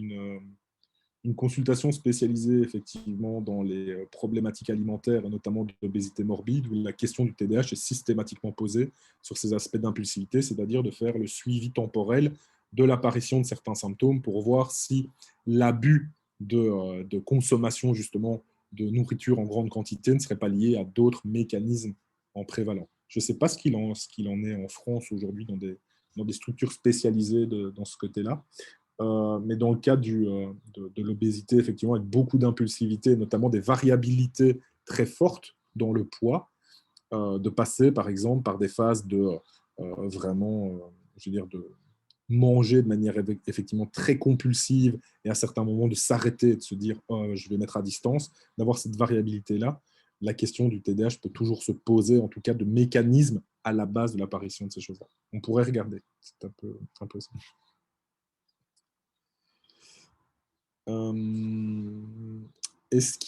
une consultation spécialisée effectivement dans les problématiques alimentaires, et notamment de l'obésité morbide, où la question du TDAH est systématiquement posée sur ces aspects d'impulsivité, c'est-à-dire de faire le suivi temporel de l'apparition de certains symptômes pour voir si l'abus de consommation justement de nourriture en grande quantité ne serait pas lié à d'autres mécanismes en prévalent. Je ne sais pas ce qu'il en est en France aujourd'hui dans des structures spécialisées dans ce côté-là. Mais dans le cas de l'obésité, effectivement, avec beaucoup d'impulsivité, notamment des variabilités très fortes dans le poids, de passer, par exemple, par des phases de vraiment, je veux dire, de manger de manière effectivement très compulsive et à certains moments de s'arrêter, de se dire oh, je vais mettre à distance, d'avoir cette variabilité-là, la question du TDAH peut toujours se poser, en tout cas de mécanismes à la base de l'apparition de ces choses-là. On pourrait regarder. C'est un peu ça. Euh, est-ce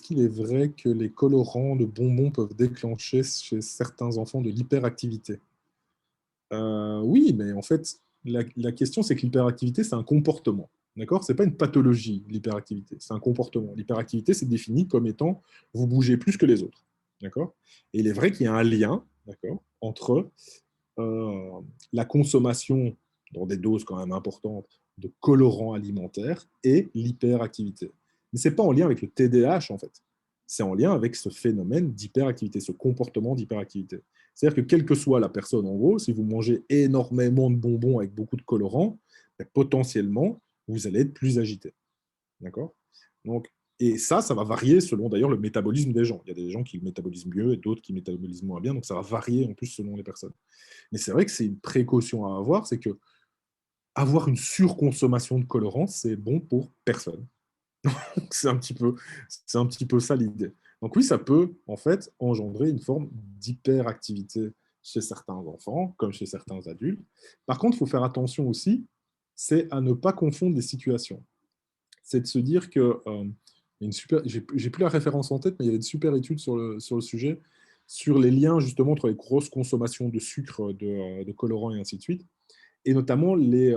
qu'il est vrai que les colorants de bonbons peuvent déclencher chez certains enfants de l'hyperactivité? Oui, mais en fait, la question, c'est que l'hyperactivité, c'est un comportement. D'accord? Ce n'est pas une pathologie, l'hyperactivité. C'est un comportement. L'hyperactivité, c'est défini comme étant vous bougez plus que les autres. D'accord? Et il est vrai qu'il y a un lien, d'accord, entre euh, la consommation, dans des doses quand même importantes, de colorants alimentaires et l'hyperactivité. Mais ce n'est pas en lien avec le TDAH, en fait. C'est en lien avec ce phénomène d'hyperactivité, ce comportement d'hyperactivité. C'est-à-dire que quelle que soit la personne, en gros, si vous mangez énormément de bonbons avec beaucoup de colorants, ben, potentiellement, vous allez être plus agité. D'accord? Donc, et ça va varier selon d'ailleurs le métabolisme des gens. Il y a des gens qui métabolisent mieux et d'autres qui métabolisent moins bien, donc ça va varier en plus selon les personnes. Mais c'est vrai que c'est une précaution à avoir, c'est que avoir une surconsommation de colorants, c'est bon pour personne. c'est c'est un petit peu ça l'idée. Donc oui, ça peut en fait engendrer une forme d'hyperactivité chez certains enfants, comme chez certains adultes. Par contre, il faut faire attention aussi, c'est à ne pas confondre les situations. C'est de se dire que j'ai plus la référence en tête, mais il y avait une super étude sur le sujet, sur les liens justement entre les grosses consommations de sucre, de colorants et ainsi de suite, et notamment les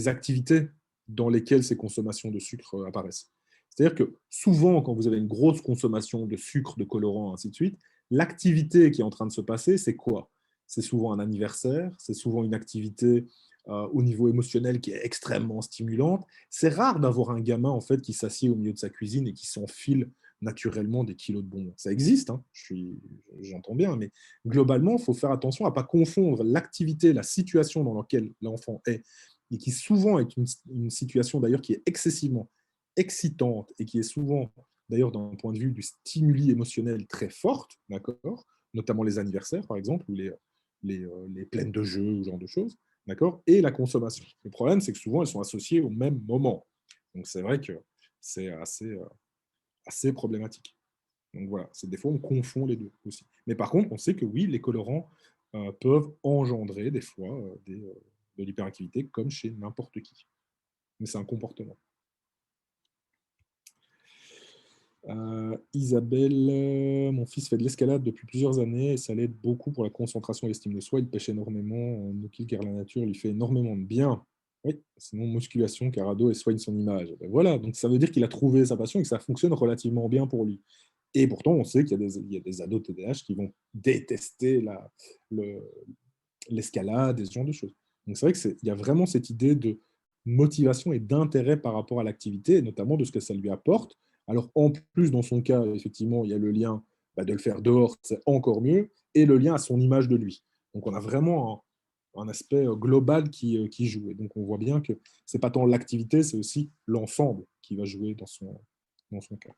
activités dans lesquelles ces consommations de sucre apparaissent. C'est-à-dire que souvent, quand vous avez une grosse consommation de sucre, de colorants, ainsi de suite, l'activité qui est en train de se passer, c'est quoi? C'est souvent un anniversaire, c'est souvent une activité au niveau émotionnel qui est extrêmement stimulante. C'est rare d'avoir un gamin en fait qui s'assied au milieu de sa cuisine et qui s'enfile naturellement des kilos de bonbons. Ça existe, hein, j'entends bien, mais globalement, il faut faire attention à ne pas confondre l'activité, la situation dans laquelle l'enfant est, et qui souvent est une situation d'ailleurs qui est excessivement excitante et qui est souvent d'ailleurs d'un point de vue du stimuli émotionnel très forte, d'accord, notamment les anniversaires par exemple, ou les plaines de jeux, ou ce genre de choses, d'accord, et la consommation. Le problème, c'est que souvent, elles sont associées au même moment. Donc c'est vrai que c'est assez problématique. Donc voilà, c'est des fois on confond les deux aussi. Mais par contre, on sait que oui, les colorants peuvent engendrer des fois de l'hyperactivité comme chez n'importe qui. mais c'est un comportement. Isabelle, mon fils fait de l'escalade depuis plusieurs années et ça l'aide beaucoup pour la concentration et l'estime de soi. Il pêche énormément en no-kill car la nature lui fait énormément de bien. Oui, sinon musculation, carado et soigne son image. Ben voilà, donc ça veut dire qu'il a trouvé sa passion et que ça fonctionne relativement bien pour lui. Et pourtant, on sait qu'il y a des ados TDAH qui vont détester l'escalade et ce genre de choses. Donc c'est vrai qu'il y a vraiment cette idée de motivation et d'intérêt par rapport à l'activité, et notamment de ce que ça lui apporte. Alors en plus, dans son cas, effectivement, il y a le lien de le faire dehors, c'est encore mieux, et le lien à son image de lui. Donc on a vraiment un aspect global qui joue. Et donc on voit bien que ce n'est pas tant l'activité, c'est aussi l'ensemble qui va jouer dans son cas.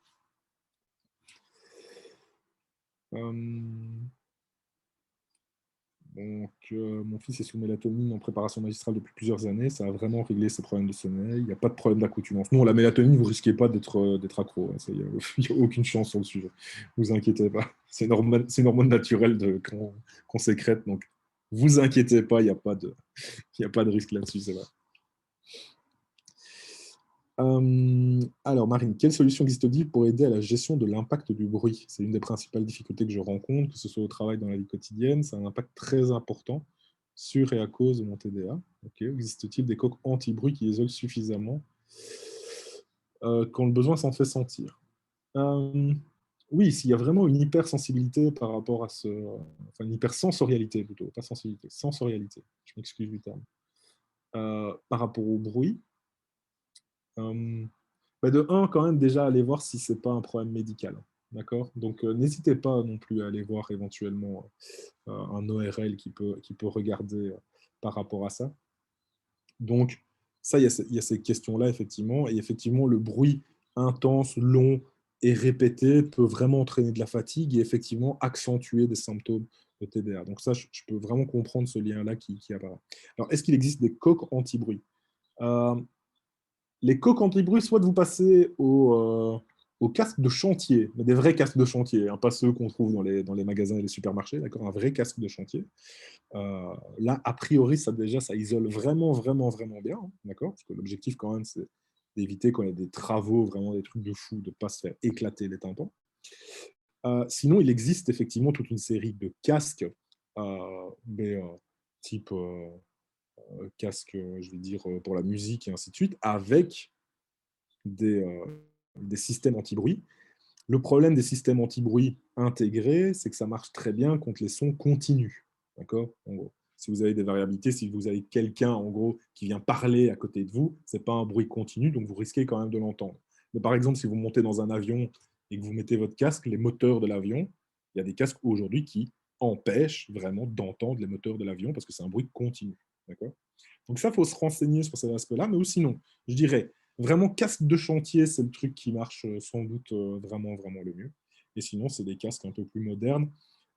Donc, mon fils est sous mélatonine en préparation magistrale depuis plusieurs années. Ça a vraiment réglé ses problèmes de sommeil. Il n'y a pas de problème d'accoutumance. Non, la mélatonine, vous ne risquez pas d'être accro. Il n'y a aucune chance sur le sujet. Ne vous inquiétez pas. C'est une hormone naturelle qu'on sécrète. Donc, vous inquiétez pas, il n'y a pas de risque là-dessus. C'est vrai. Alors, Marine, quelle solution existe-t-il pour aider à la gestion de l'impact du bruit? C'est une des principales difficultés que je rencontre, que ce soit au travail, dans la vie quotidienne. C'est un impact très important sur et à cause de mon TDA. Okay. Existe-t-il des coques anti-bruit qui isolent suffisamment quand le besoin s'en fait sentir? Oui, s'il y a vraiment une hypersensibilité par rapport à enfin, une hypersensorialité plutôt, pas sensibilité, sensorialité, je m'excuse du terme, par rapport au bruit. De un, quand même, déjà, aller voir si ce n'est pas un problème médical. D'accord. Donc, n'hésitez pas non plus à aller voir éventuellement un ORL qui peut regarder par rapport à ça. Donc, ça, il y a ces questions-là, effectivement. Et effectivement, le bruit intense, long et répété peut vraiment entraîner de la fatigue et effectivement accentuer des symptômes de TDA. Donc, ça, je peux vraiment comprendre ce lien-là qui apparaît. Alors, est-ce qu'il existe des coques anti-bruit? Les coques anti-bruit, soit vous passez au casque de chantier, mais des vrais casques de chantier, hein, pas ceux qu'on trouve dans les magasins et les supermarchés, d'accord, un vrai casque de chantier. Là, a priori, ça isole vraiment, vraiment, vraiment bien, hein, d'accord, parce que l'objectif, quand même, c'est d'éviter quand il y a des travaux, vraiment des trucs de fou, de ne pas se faire éclater les tympans. Sinon, il existe effectivement toute une série de casques, type casque, je vais dire, pour la musique et ainsi de suite, avec des systèmes anti-bruit. Le problème des systèmes anti-bruit intégrés, c'est que ça marche très bien contre les sons continus. D'accord? En gros, si vous avez des variabilités, si vous avez quelqu'un, en gros, qui vient parler à côté de vous, ce n'est pas un bruit continu, donc vous risquez quand même de l'entendre. Mais par exemple, si vous montez dans un avion et que vous mettez votre casque, les moteurs de l'avion, il y a des casques aujourd'hui qui empêchent vraiment d'entendre les moteurs de l'avion parce que c'est un bruit continu. D'accord? Donc ça, il faut se renseigner sur cet aspect-là. Mais sinon, je dirais, vraiment, casque de chantier, c'est le truc qui marche sans doute vraiment, vraiment le mieux. Et sinon, c'est des casques un peu plus modernes.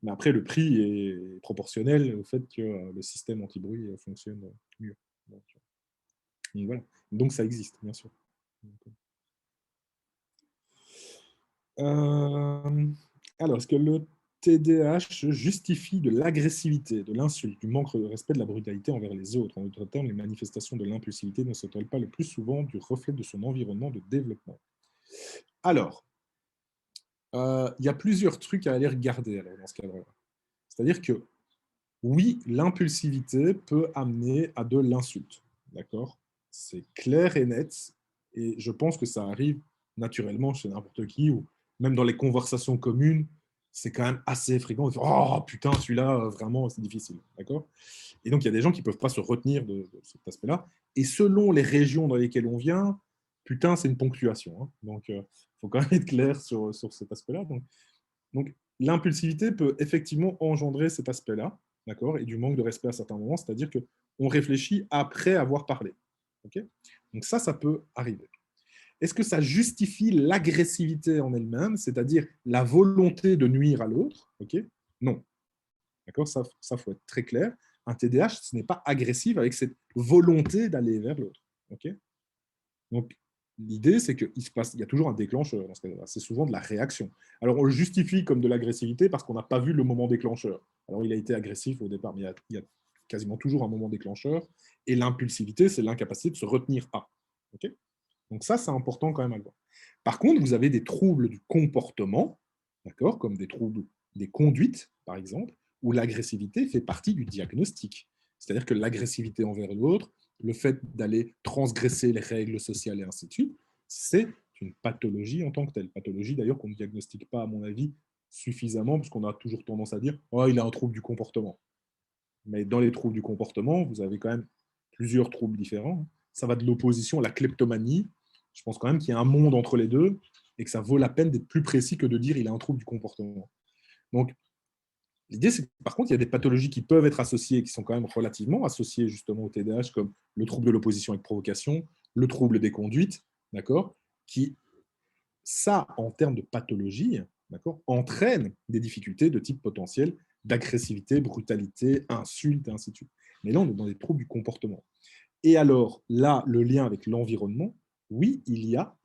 Mais après, le prix est proportionnel au fait que le système anti-bruit fonctionne mieux. Donc, voilà. Donc ça existe, bien sûr. Alors, est-ce que le TDAH justifie de l'agressivité, de l'insulte, du manque de respect, de la brutalité envers les autres? En d'autres termes, les manifestations de l'impulsivité ne sont-elles pas le plus souvent du reflet de son environnement de développement? Alors, il y a plusieurs trucs à aller regarder alors, dans ce cadre-là. C'est-à-dire que, oui, l'impulsivité peut amener à de l'insulte. D'accord? C'est clair et net. Et je pense que ça arrive naturellement chez n'importe qui, ou même dans les conversations communes, c'est quand même assez fréquent. Oh putain, celui-là, vraiment, c'est difficile. D'accord? Et donc, il y a des gens qui ne peuvent pas se retenir de cet aspect-là. Et selon les régions dans lesquelles on vient, putain, c'est une ponctuation. Hein. Donc, il faut quand même être clair sur cet aspect-là. Donc l'impulsivité peut effectivement engendrer cet aspect-là, d'accord, et du manque de respect à certains moments, c'est-à-dire qu'on réfléchit après avoir parlé. Okay, donc ça peut arriver. Est-ce que ça justifie l'agressivité en elle-même, c'est-à-dire la volonté de nuire à l'autre? Okay, non. D'accord, ça faut être très clair. Un TDAH, ce n'est pas agressif avec cette volonté d'aller vers l'autre. Okay, donc, l'idée, c'est qu'il il y a toujours un déclencheur dans ce cas-là. C'est souvent de la réaction. Alors, on le justifie comme de l'agressivité parce qu'on n'a pas vu le moment déclencheur. Alors, il a été agressif au départ, mais il y a quasiment toujours un moment déclencheur. Et l'impulsivité, c'est l'incapacité de se retenir à. Okay, donc ça, c'est important quand même à le voir. Par contre, vous avez des troubles du comportement, d'accord, comme des troubles des conduites, par exemple, où l'agressivité fait partie du diagnostic. C'est-à-dire que l'agressivité envers l'autre, le fait d'aller transgresser les règles sociales et ainsi de suite, c'est une pathologie en tant que telle. Pathologie d'ailleurs qu'on ne diagnostique pas, à mon avis, suffisamment, parce qu'on a toujours tendance à dire « oh, il a un trouble du comportement ». Mais dans les troubles du comportement, vous avez quand même plusieurs troubles différents. Ça va de l'opposition à la kleptomanie. Je pense quand même qu'il y a un monde entre les deux et que ça vaut la peine d'être plus précis que de dire il a un trouble du comportement. Donc, l'idée, c'est que par contre, il y a des pathologies qui peuvent être associées, qui sont quand même relativement associées justement au TDAH, comme le trouble de l'opposition avec provocation, le trouble des conduites, d'accord, qui, ça, en termes de pathologie, d'accord, entraîne des difficultés de type potentiel d'agressivité, brutalité, insulte, et ainsi de suite. Mais là, on est dans des troubles du comportement. Et alors, là, le lien avec l'environnement, oui, il y a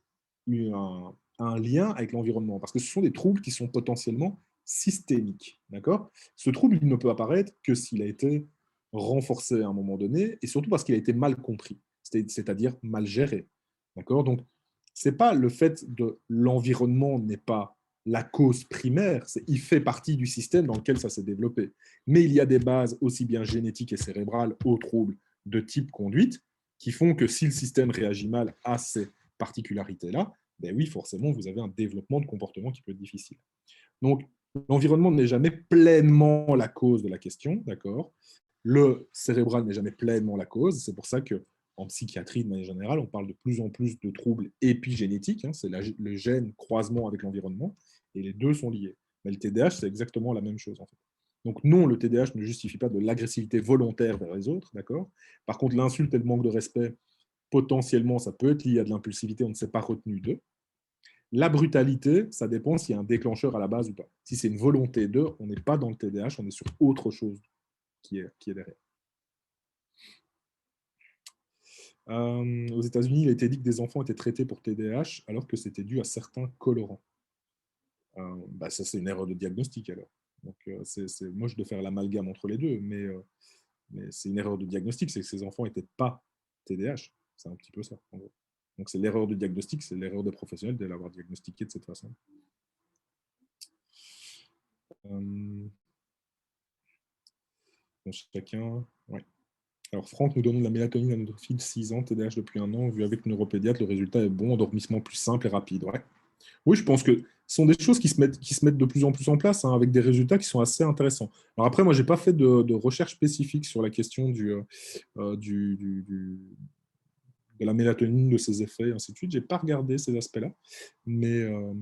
un lien avec l'environnement, parce que ce sont des troubles qui sont potentiellement systémiques. D'accord ? Ce trouble, il ne peut apparaître que s'il a été renforcé à un moment donné, et surtout parce qu'il a été mal compris, c'est-à-dire mal géré. D'accord ? Donc, ce n'est pas le fait de l'environnement n'est pas la cause primaire, il fait partie du système dans lequel ça s'est développé. Mais il y a des bases aussi bien génétiques et cérébrales aux troubles de type conduite qui font que si le système réagit mal à ces particularités-là, ben oui, forcément, vous avez un développement de comportement qui peut être difficile. Donc, l'environnement n'est jamais pleinement la cause de la question, d'accord ? Le cérébral n'est jamais pleinement la cause. C'est pour ça que en psychiatrie, de manière générale, on parle de plus en plus de troubles épigénétiques. Hein, c'est le gène croisement avec l'environnement, et les deux sont liés. Mais le TDAH, c'est exactement la même chose, en fait. Donc non, le TDAH ne justifie pas de l'agressivité volontaire vers les autres, d'accord ? Par contre, l'insulte et le manque de respect, potentiellement, ça peut être lié à de l'impulsivité, on ne s'est pas retenu d'eux. La brutalité, ça dépend s'il y a un déclencheur à la base ou pas. Si c'est une volonté d'eux, on n'est pas dans le TDAH, on est sur autre chose qui est derrière. Aux États-Unis, il a été dit que des enfants étaient traités pour TDAH alors que c'était dû à certains colorants. Bah ça, c'est une erreur de diagnostic alors. Donc, c'est moche de faire l'amalgame entre les deux, mais c'est une erreur de diagnostic, c'est que ces enfants n'étaient pas TDAH. C'est un petit peu ça, en gros. Donc, c'est l'erreur de diagnostic, c'est l'erreur des professionnels de l'avoir diagnostiqué de cette façon. Bon, chacun. Ouais. Alors, Franck, nous donnons de la mélatonine à notre fille de 6 ans, TDAH depuis 1 an. Vu avec le neuropédiatre, le résultat est bon, endormissement plus simple et rapide. Ouais. Oui, je pense que ce sont des choses qui se mettent de plus en plus en place, hein, avec des résultats qui sont assez intéressants. Alors après, moi, je n'ai pas fait de recherche spécifique sur la question de la mélatonine, de ses effets, et ainsi de suite. Je n'ai pas regardé ces aspects-là. Mais, euh,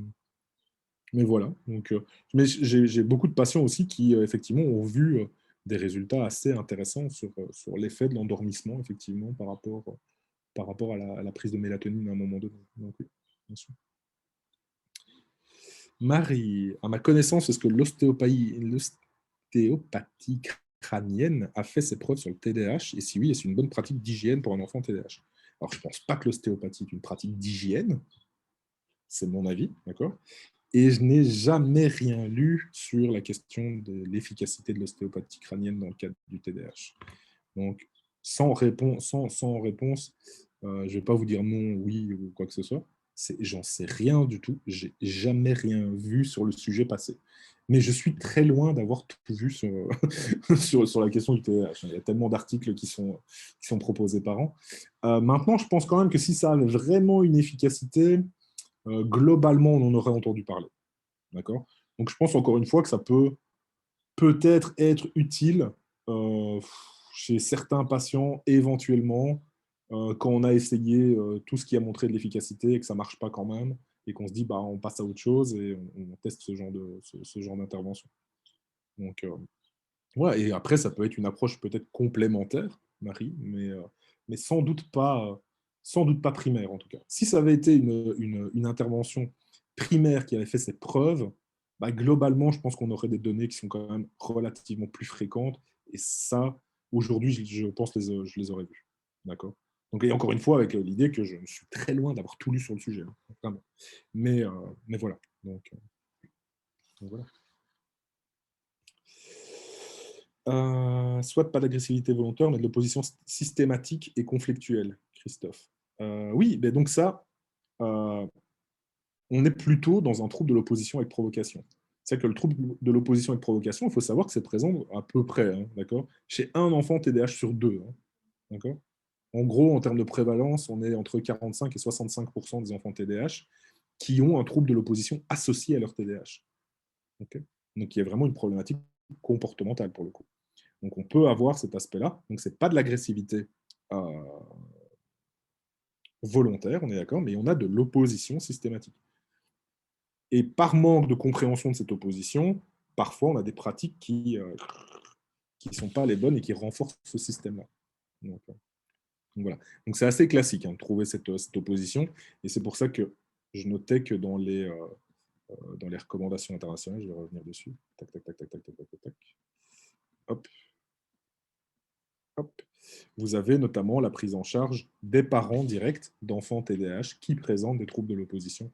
mais voilà. Donc, mais j'ai beaucoup de patients aussi qui, effectivement, ont vu des résultats assez intéressants sur l'effet de l'endormissement, effectivement, par rapport à la prise de mélatonine à un moment donné. Donc, oui, bien sûr. Marie, à ma connaissance, est-ce que l'ostéopathie crânienne a fait ses preuves sur le TDAH? Et si oui, est-ce une bonne pratique d'hygiène pour un enfant TDAH? Alors, je ne pense pas que l'ostéopathie est une pratique d'hygiène, c'est mon avis, d'accord? Et je n'ai jamais rien lu sur la question de l'efficacité de l'ostéopathie crânienne dans le cadre du TDAH. Donc, sans réponse, je ne vais pas vous dire non, oui ou quoi que ce soit. J'en sais rien du tout. J'ai jamais rien vu sur le sujet passé. Mais je suis très loin d'avoir tout vu sur, sur la question du TDAH. Il y a tellement d'articles qui sont proposés par an. Maintenant, je pense quand même que si ça a vraiment une efficacité, globalement, on en aurait entendu parler. D'accord ? Donc, je pense encore une fois que ça peut peut-être être utile euh, chez certains patients, éventuellement, quand on a essayé tout ce qui a montré de l'efficacité et que ça ne marche pas quand même, et qu'on se dit, bah, on passe à autre chose et on teste ce genre d'intervention. Donc, ouais, et après, ça peut être une approche peut-être complémentaire, Marie, mais sans doute pas primaire, en tout cas. Si ça avait été une intervention primaire qui avait fait ses preuves, bah, globalement, je pense qu'on aurait des données qui sont quand même relativement plus fréquentes. Et ça, aujourd'hui, je pense que je les aurais vues. D'accord ? Donc, et encore une fois, avec l'idée que je suis très loin d'avoir tout lu sur le sujet. Hein, vraiment. Mais voilà. Donc voilà. Soit pas d'agressivité volontaire, mais de l'opposition systématique et conflictuelle, Christophe. Oui, mais donc ça, euh, on est plutôt dans un trouble de l'opposition avec provocation. C'est que le trouble de l'opposition avec provocation, il faut savoir que c'est présent à peu près, hein, d'accord, chez un enfant TDAH sur deux. Hein, d'accord. En gros, en termes de prévalence, on est entre 45 et 65% des enfants TDAH qui ont un trouble de l'opposition associé à leur TDAH. Okay. Donc, il y a vraiment une problématique comportementale pour le coup. Donc, on peut avoir cet aspect-là. Donc, ce n'est pas de l'agressivité volontaire, on est d'accord, mais on a de l'opposition systématique. Et par manque de compréhension de cette opposition, parfois, on a des pratiques qui ne sont pas les bonnes et qui renforcent ce système-là. Donc, voilà. Donc, c'est assez classique hein, de trouver cette opposition. Et c'est pour ça que je notais que dans les recommandations internationales, je vais revenir dessus. Tac, tac, tac, tac, tac, tac, tac, tac. Hop. Hop. Vous avez notamment la prise en charge des parents directs d'enfants TDAH qui présentent des troubles de l'opposition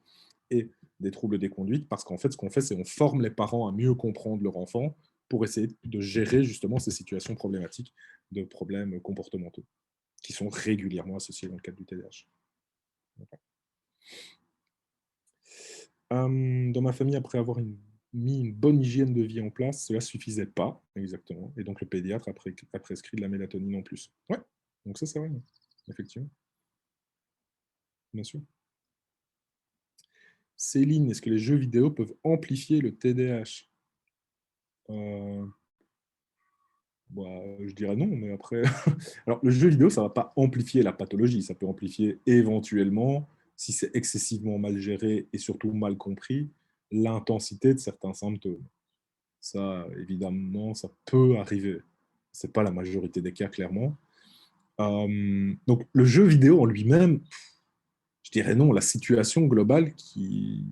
et des troubles des conduites, parce qu'en fait, ce qu'on fait, c'est qu'on forme les parents à mieux comprendre leur enfant pour essayer de gérer justement ces situations problématiques de problèmes comportementaux qui sont régulièrement associés dans le cadre du TDAH. Dans ma famille, après avoir mis une bonne hygiène de vie en place, cela ne suffisait pas, exactement. Et donc, le pédiatre a prescrit de la mélatonine en plus. Ouais, donc ça, c'est vrai, effectivement. Bien sûr. Céline, est-ce que les jeux vidéo peuvent amplifier le TDAH? Bah, je dirais non, mais après... Alors, le jeu vidéo, ça ne va pas amplifier la pathologie, ça peut amplifier éventuellement, si c'est excessivement mal géré et surtout mal compris, l'intensité de certains symptômes. Ça, évidemment, ça peut arriver. Ce n'est pas la majorité des cas, clairement. Donc, le jeu vidéo en lui-même, je dirais non, la situation globale qui...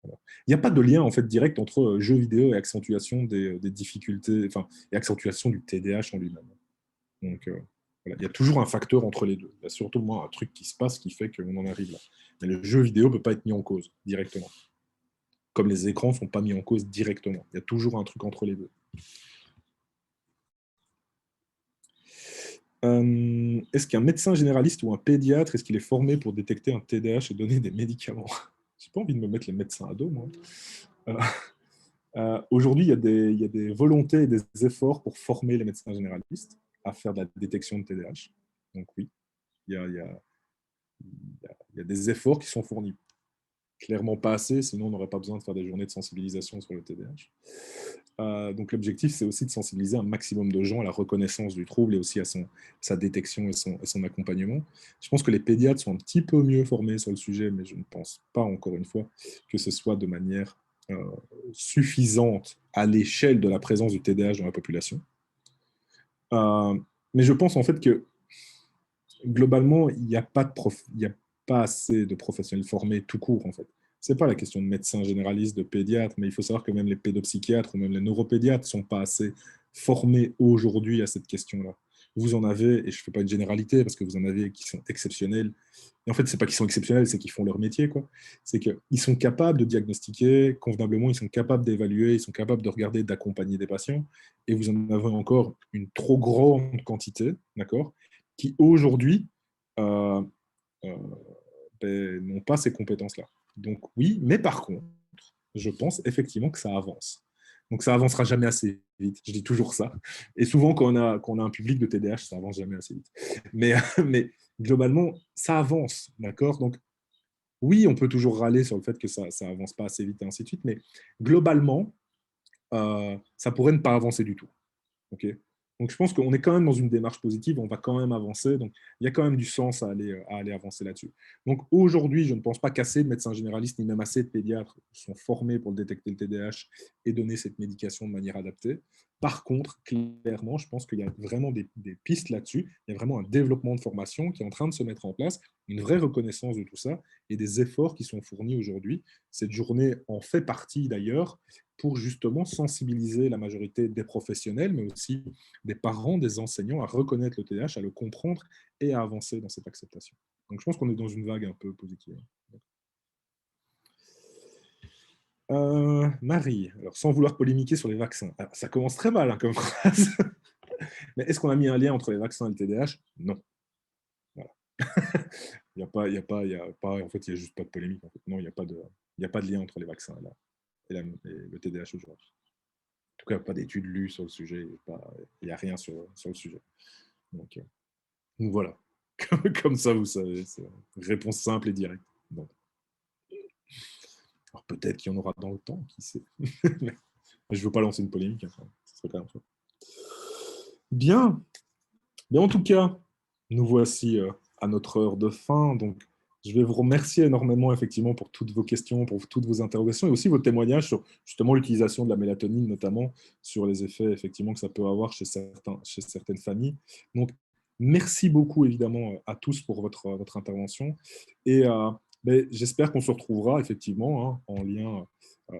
Il n'y a pas de lien en fait direct entre jeux vidéo et accentuation des difficultés, enfin, et accentuation du TDAH en lui-même. Donc, voilà. Il y a toujours un facteur entre les deux. Il y a surtout moins un truc qui se passe qui fait qu'on en arrive là. Mais le jeu vidéo ne peut pas être mis en cause directement. Comme les écrans ne sont pas mis en cause directement. Il y a toujours un truc entre les deux. Est-ce qu'un médecin généraliste ou un pédiatre, est-ce qu'il est formé pour détecter un TDAH et donner des médicaments? J'ai pas envie de me mettre les médecins à dos, moi. Euh, Aujourd'hui, il y a des volontés et des efforts pour former les médecins généralistes à faire de la détection de TDAH. Donc oui, il y a, il y a, il y a des efforts qui sont fournis. Clairement pas assez, sinon on n'aurait pas besoin de faire des journées de sensibilisation sur le TDAH. Donc l'objectif, c'est aussi de sensibiliser un maximum de gens à la reconnaissance du trouble et aussi à sa détection et son accompagnement. Je pense que les pédiatres sont un petit peu mieux formés sur le sujet, mais je ne pense pas, encore une fois, que ce soit de manière suffisante à l'échelle de la présence du TDAH dans la population. Mais je pense en fait que globalement, il n'y a pas il y a pas assez de professionnels formés tout court en fait. C'est pas la question de médecins généralistes, de pédiatres, mais il faut savoir que même les pédopsychiatres ou même les neuropédiatres ne sont pas assez formés aujourd'hui à cette question-là. Vous en avez, et je ne fais pas une généralité parce que vous en avez qui sont exceptionnels. Et en fait, c'est pas qu'ils sont exceptionnels, c'est qu'ils font leur métier, quoi. C'est qu'ils sont capables de diagnostiquer convenablement, ils sont capables d'évaluer, ils sont capables de regarder, d'accompagner des patients. Et vous en avez encore une trop grande quantité, d'accord, qui aujourd'hui euh, euh, n'ont pas ces compétences-là. Donc oui, mais par contre, je pense effectivement que ça avance. Donc ça avancera jamais assez vite. Je dis toujours ça. Et souvent, quand on a un public de TDAH, ça avance jamais assez vite. Mais, mais globalement, ça avance, d'accord. Donc oui, on peut toujours râler sur le fait que ça avance pas assez vite et ainsi de suite, mais globalement, ça pourrait ne pas avancer du tout. Okay. Donc, je pense qu'on est quand même dans une démarche positive, on va quand même avancer. Donc, il y a quand même du sens à aller avancer là-dessus. Donc, aujourd'hui, je ne pense pas qu'assez de médecins généralistes, ni même assez de pédiatres sont formés pour détecter le TDAH et donner cette médication de manière adaptée. Par contre, clairement, je pense qu'il y a vraiment des pistes là-dessus. Il y a vraiment un développement de formation qui est en train de se mettre en place, une vraie reconnaissance de tout ça et des efforts qui sont fournis aujourd'hui. Cette journée en fait partie d'ailleurs pour justement sensibiliser la majorité des professionnels, mais aussi des parents, des enseignants à reconnaître le TDAH, à le comprendre et à avancer dans cette acceptation. Donc je pense qu'on est dans une vague un peu positive. Marie, alors sans vouloir polémiquer sur les vaccins, alors, ça commence très mal hein, comme phrase, mais est-ce qu'on a mis un lien entre les vaccins et le TDAH? Non. Voilà. En fait, il n'y a juste pas de polémique. En fait. Non, il y a pas de lien entre les vaccins et le TDAH aujourd'hui. En tout cas, pas d'études lues sur le sujet. Il n'y a rien sur le sujet. Donc, voilà. Comme ça, vous savez, c'est une réponse simple et directe. Bon. Alors peut-être qu'il y en aura dans le temps, qui sait. Je ne veux pas lancer une polémique, enfin, ce serait quand même faux. Bien. Mais en tout cas, nous voici à notre heure de fin. Donc, je vais vous remercier énormément, effectivement, pour toutes vos questions, pour toutes vos interrogations et aussi vos témoignages sur justement l'utilisation de la mélatonine, notamment sur les effets, effectivement, que ça peut avoir chez certaines familles. Donc, merci beaucoup, évidemment, à tous pour votre intervention. Et ben, j'espère qu'on se retrouvera, effectivement, hein, en lien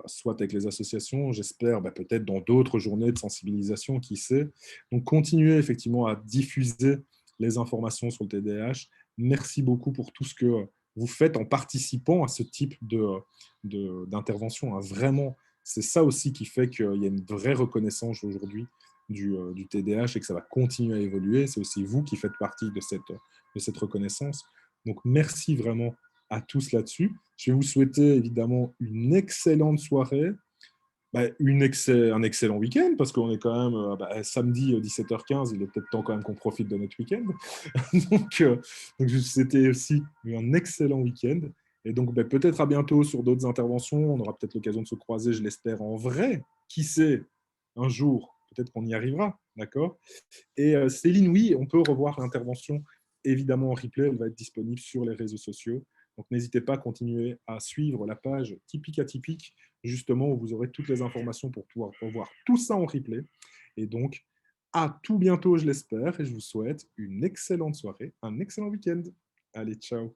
soit avec les associations, j'espère peut-être dans d'autres journées de sensibilisation, qui sait. Donc, continuez effectivement à diffuser les informations sur le TDAH. Merci beaucoup pour tout ce que vous faites en participant à ce type d'intervention. Hein. Vraiment, c'est ça aussi qui fait qu'il y a une vraie reconnaissance aujourd'hui du TDAH et que ça va continuer à évoluer. C'est aussi vous qui faites partie de cette reconnaissance. Donc, merci vraiment à tous là-dessus. Je vais vous souhaiter évidemment une excellente soirée, un excellent week-end, parce qu'on est quand même samedi 17h15, il est peut-être temps quand même qu'on profite de notre week-end. donc, je vous souhaite aussi un excellent week-end. Et donc, peut-être à bientôt sur d'autres interventions. On aura peut-être l'occasion de se croiser, je l'espère, en vrai. Qui sait, un jour, peut-être qu'on y arrivera. D'accord. Et Céline, oui, on peut revoir l'intervention évidemment en replay. Elle va être disponible sur les réseaux sociaux. Donc, n'hésitez pas à continuer à suivre la page Typique Atypique, justement, où vous aurez toutes les informations pour pouvoir revoir tout ça en replay. Et donc, à tout bientôt, je l'espère, et je vous souhaite une excellente soirée, un excellent week-end. Allez, ciao.